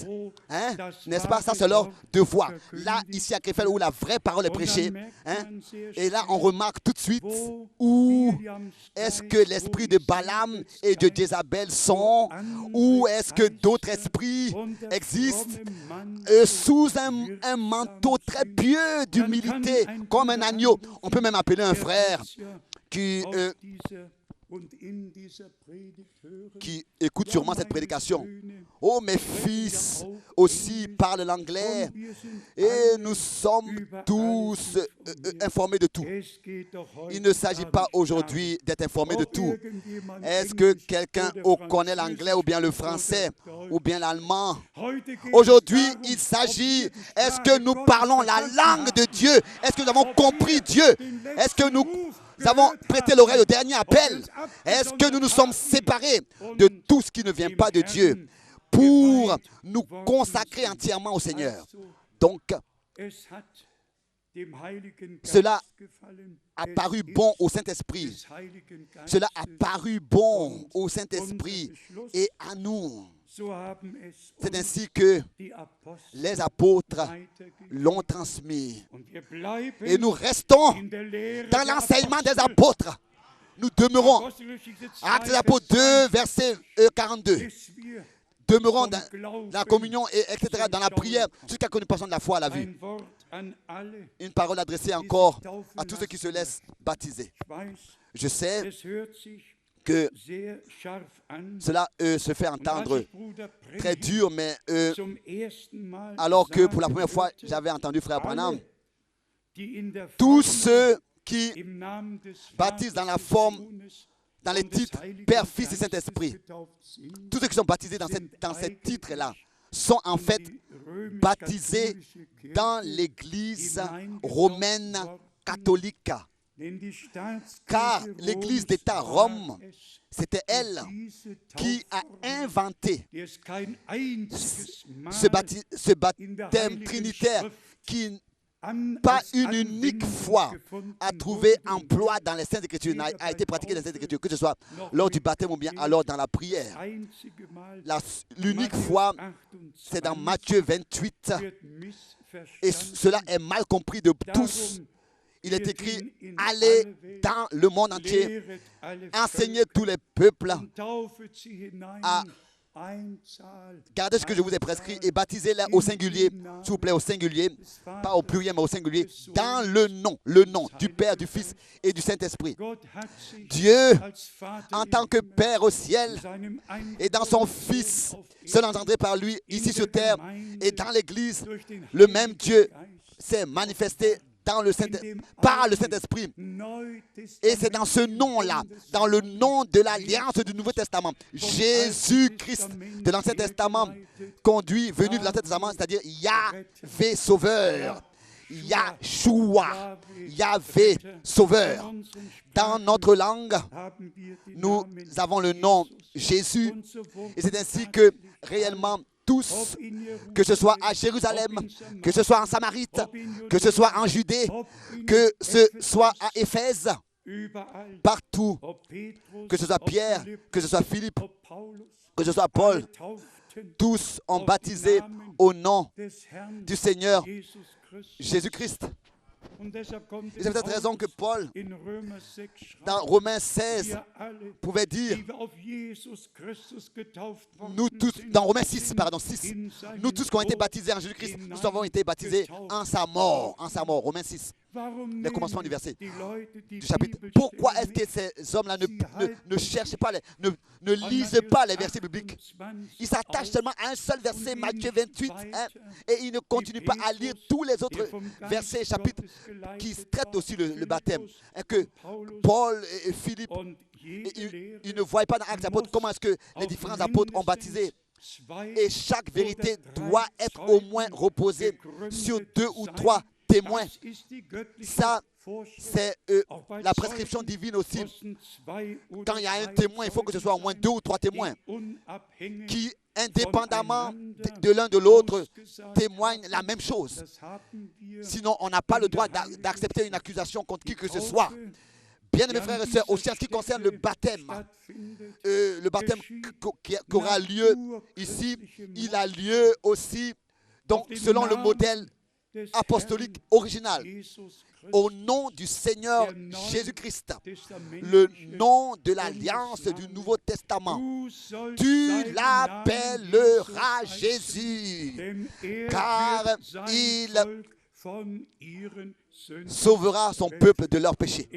N'est-ce pas? Ça, c'est leur devoir. Là, ici à Krefeld, où la vraie parole est prêchée. Et là, on remarque tout de suite où est-ce que l'esprit de Balaam et de Jézabel sont, où est-ce que d'autres esprits existent sous un manteau très pieux d'humilité, comme un agneau. On peut même appeler un frère qui écoute sûrement cette prédication Oh, mes fils aussi parlent l'anglais et nous sommes tous informés de tout. Il ne s'agit pas aujourd'hui d'être informé de tout. Est-ce que quelqu'un connaît l'anglais ou bien le français ou bien l'allemand? Aujourd'hui, il s'agit, est-ce que nous parlons la langue de Dieu? Est-ce que nous avons compris Dieu? Est-ce que nous avons prêté l'oreille au dernier appel? Est-ce que nous nous sommes séparés de tout ce qui ne vient pas de Dieu pour nous consacrer entièrement au Seigneur? Donc, cela a paru bon au Saint-Esprit. Cela a paru bon au Saint-Esprit et à nous. C'est ainsi que les apôtres l'ont transmis. Et nous restons dans l'enseignement des apôtres. Nous demeurons. Actes des apôtres 2, verset 42. Demeurons dans la communion, etc., dans la prière, jusqu'à ce que nous passions de la foi à la vue. Une parole adressée encore à tous ceux qui se laissent baptiser. Je sais que cela se fait entendre très dur, mais alors que pour la première fois, j'avais entendu Frère Branham, tous ceux qui baptisent dans la forme, dans les titres Père, Fils et Saint-Esprit, tous ceux qui sont baptisés dans ces titres-là sont en fait baptisés dans l'Église romaine catholique. Car l'Église d'État Rome, c'était elle qui a inventé ce baptême trinitaire qui, pas une unique fois, a trouvé emploi dans les Saintes Écritures, a été pratiqué dans les Saintes Écritures, que ce soit lors du baptême ou bien alors dans la prière. L'unique fois, c'est dans Matthieu 28, et cela est mal compris de tous. Il est écrit, allez dans le monde entier, enseignez tous les peuples à garder ce que je vous ai prescrit et baptisez-les au singulier, s'il vous plaît, au singulier, pas au pluriel, mais au singulier, dans le nom du Père, du Fils et du Saint-Esprit. Dieu, en tant que Père au ciel et dans son Fils, seul engendré par lui ici sur terre et dans l'Église, le même Dieu s'est manifesté par le Saint-Esprit. Et c'est dans ce nom-là, dans le nom de l'Alliance du Nouveau Testament, Jésus-Christ de l'Ancien Testament, venu de l'Ancien Testament, c'est-à-dire Yahvé Sauveur, Yahshua, Yahvé Sauveur. Dans notre langue, nous avons le nom Jésus, et c'est ainsi que réellement, tous, que ce soit à Jérusalem, que ce soit en Samarite, que ce soit en Judée, que ce soit à Éphèse, partout, que ce soit Pierre, que ce soit Philippe, que ce soit Paul, tous ont baptisé au nom du Seigneur Jésus-Christ. Et c'est pour cette raison que Paul, dans Romains 16, pouvait dire, nous tous, dans Romains 6, nous tous qui ont été baptisés en Jésus-Christ, nous avons été baptisés en sa mort, Romains 6. Les commencements du verset, du chapitre. Pourquoi est-ce que ces hommes-là ne cherchent pas, ne lisent pas les versets bibliques? Ils s'attachent seulement à un seul verset, Matthieu 28, et ils ne continuent pas à lire tous les autres versets, chapitres qui traitent aussi le baptême. Et que Paul et Philippe, ils ne voient pas dans Actes des Apôtres comment est-ce que les différents apôtres ont baptisé. Et chaque vérité doit être au moins reposée sur 2 ou 3 témoins. Ça, c'est la prescription divine aussi. Quand il y a un témoin, il faut que ce soit au moins 2 ou 3 témoins qui, indépendamment de l'un de l'autre, témoignent la même chose. Sinon, on n'a pas le droit d'accepter une accusation contre qui que ce soit. Bien mes frères et sœurs, aussi en ce qui concerne le baptême qui aura lieu ici, il a lieu aussi donc, selon le modèle apostolique original, au nom du Seigneur Jésus-Christ, le nom de l'alliance du Nouveau Testament. Tu l'appelleras Jésus, car il von ihren Sünden. sauvera son peuple de leurs péchés.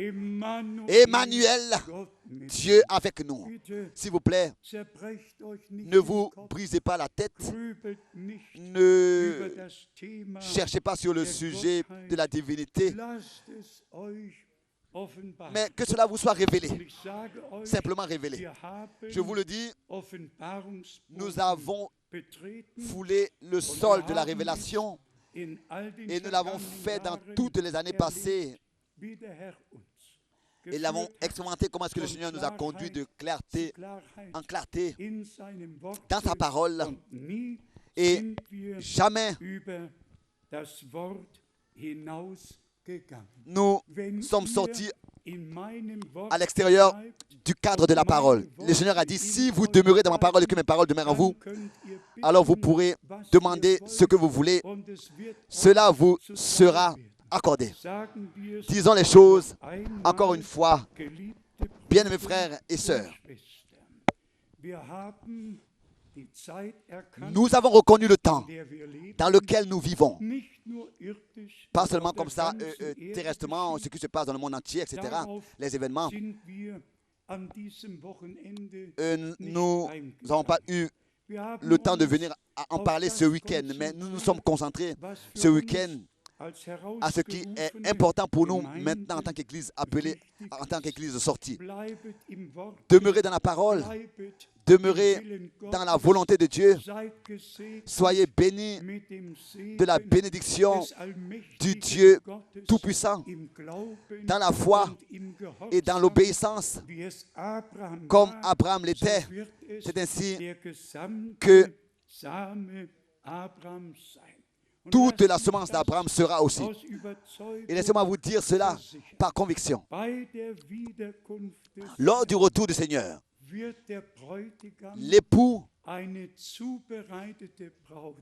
Emmanuel, Gott mit Dieu avec nous. Bitte S'il vous plaît, zerbrecht euch nicht ne den vous Kopf, brisez pas la tête. grübelt nicht über Ne das Thema. cherchez pas sur le sujet de la divinité, Lasst es euch offenbaren. mais que cela vous soit révélé, Und ich sage euch, simplement révélé. wir haben Je vous le dis, Offenbarungsbogen nous avons betreten foulé le sol de la révélation in all den et nous l'avons fait dans vergangenen toutes les années Jahren passées erlebt, wie der Herr uns et l'avons geführt hat expérimenté comment est-ce que le Seigneur nous a conduits de clarté Klarheit en clarté in seinem Wort dans sa parole und nie et sind wir jamais über das Wort hinausgegangen. nous Wenn sommes ihr sortis in meinem Wort à l'extérieur bleibt, du cadre de la parole. Le Seigneur a dit, si vous demeurez dans ma parole et que mes paroles demeurent en vous, dann könnt ihr bitten, alors vous pourrez was demander ihr ce que wollt, vous voulez. und es wird Cela euch vous zuteil sera werden. accordé. Sagen wir es Disons les choses einmal, encore une fois, geliebte bien-aimés Brüder frères et und sœurs. Schwestern. Wir haben die Zeit erkannt, Nous avons reconnu le temps in der wir leben, dans lequel nous vivons. nicht nur irdisch, Pas auf seulement der comme ça, ganzen Erde terresтрement, geschieht. ce qui se passe dans le monde entier, etc., Darauf les événements. sind wir an diesem Wochenende Nous nicht n'avons pas eu Wir haben le temps de uns venir en auf parler das ce week-end, mais nous nous sommes concentrés was für ce uns week-end als à ce qui est herausgerufene important pour nous Gemeinde maintenant en tant qu'Église appelée, en tant qu'Église sortie. bleibet im Wort, Demeurez dans la parole, bleibet demeurez im Willen dans la Gottes, volonté de Dieu, seid gesegnet soyez bénis mit dem Segen de la bénédiction des allmächtigen du Dieu Gottes Tout-Puissant, im Glauben dans la foi und im Gehorsam, et dans l'obéissance, wie es Abraham comme war, Abraham so l'était. wird es C'est ainsi der gesamte que Same Abrahams sein. Und toute lasst la mich semence das d'Abraham sera aussi. aus Überzeugung Et laissez-moi vous dire cela par conviction. bei der Wiederkunft des Lors du retour du Seigneur, wird der Bräutigam l'époux eine zubereitete Braut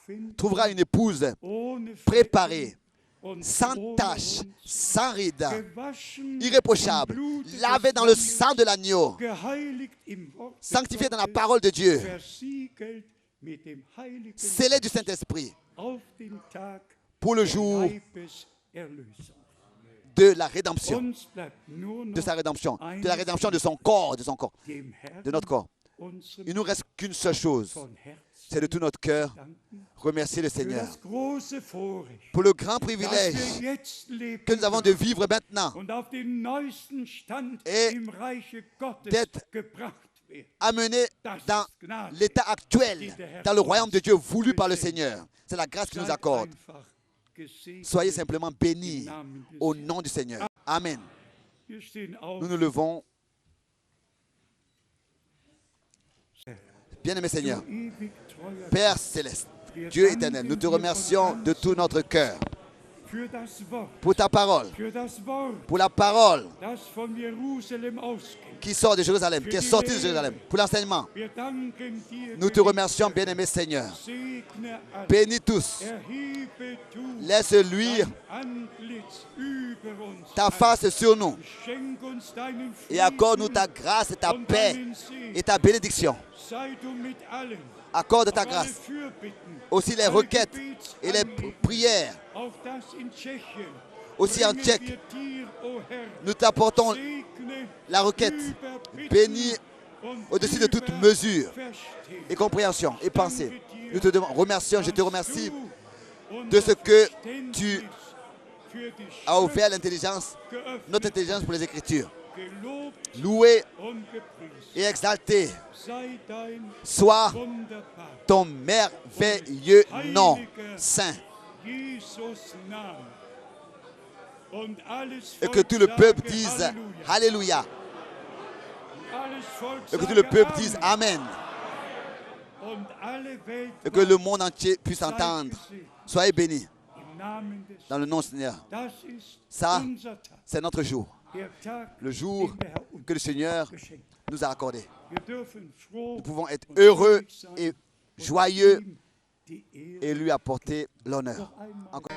finden, trouvera une épouse ohne préparée, Flecken und sans ohne tache, Runzel, sans ride, gewaschen irréprochable, im Blute lavé des dans le Lammes, sang de l'agneau, geheiligt im Wort sanctifié dans la Gottes, parole de Dieu, versiegelt mit dem Heiligen scellé du Saint-Esprit auf den Tag pour le des jour Leibes Erlösung. de la rédemption, Uns bleibt nur de noch sa rédemption, de la rédemption de son corps, dem Herrn, de notre corps. unserem Il ne nous reste qu'une seule chose, von Herzen c'est de tout notre cœur danken remercier le für Seigneur das große Vorrecht, pour le grand dass privilège wir jetzt leben que nous avons de vivre maintenant, und auf den neuesten Stand et im Reiche Gottes d'être gebracht werden. amenés Das dans ist Gnade. l'état actuel, dans le royaume de Dieu voulu par le Seigneur. C'est la grâce qu'il nous Seid accorde. einfach gesegnet Soyez simplement bénis im Namen des au Herrn. nom du Seigneur. Amen. Wir stehen auf. Nous nous levons. Bien-aimé Seigneur, Du ewig treuer Père céleste, Dieu éternel, nous te remercions de tout notre cœur für das Wort, pour ta parole, für das Wort, pour la parole das von Jerusalem ausgeht. qui sort de Jérusalem, qui est sortie de Jérusalem, pour l'enseignement. Wir danken dir, Nous te remercions, bien-aimé Seigneur. segne alle, Bénis tous. erhebe du Laisse luire dein Antlitz über uns ta an. face sur nous Schenk uns deinen et accorde-nous ta Frieden grâce et ta und paix deinen Segen. et ta bénédiction. Sei du mit allen, Accorde ta auf alle grâce. Fürbitten, Aussi les alle requêtes et les Gebetsanliegen, prières, auch das in Tschechien. aussi en Bringen tchèque. wir dir, o Herr, Nous t'apportons segne la requête, über Bitten bénie und au-dessus de toute über mesure Verstehen. et compréhension et pensée. Nous te remercions, je te remercie Dass de du ce que unser tu Verständnis für die as ouvert Schrift l'intelligence, geöffnet, notre intelligence pour les Écritures. gelobt Loué und gepriesen. et exalté Sei dein soit wunderbar ton merveilleux nom saint. Jesus Name. Und alles Et Volk que tout le peuple sage dise Halleluja. Alléluia. Alles Volk Et que tout sage le peuple dise Amen. Amen. Und alle Welt Et que le monde entier puisse entendre. Soyez bénis im Namen des dans le nom du Seigneur. Das ist Ça, unser Tag. c'est notre jour. Der Tag, Le jour den der Herr uns que le Seigneur geschenkt. nous a accordé. Wir dürfen froh Nous pouvons être und heureux fröhlich sein et und joyeux ihm die Ehre et lui apporter l'honneur. noch einmal Encore.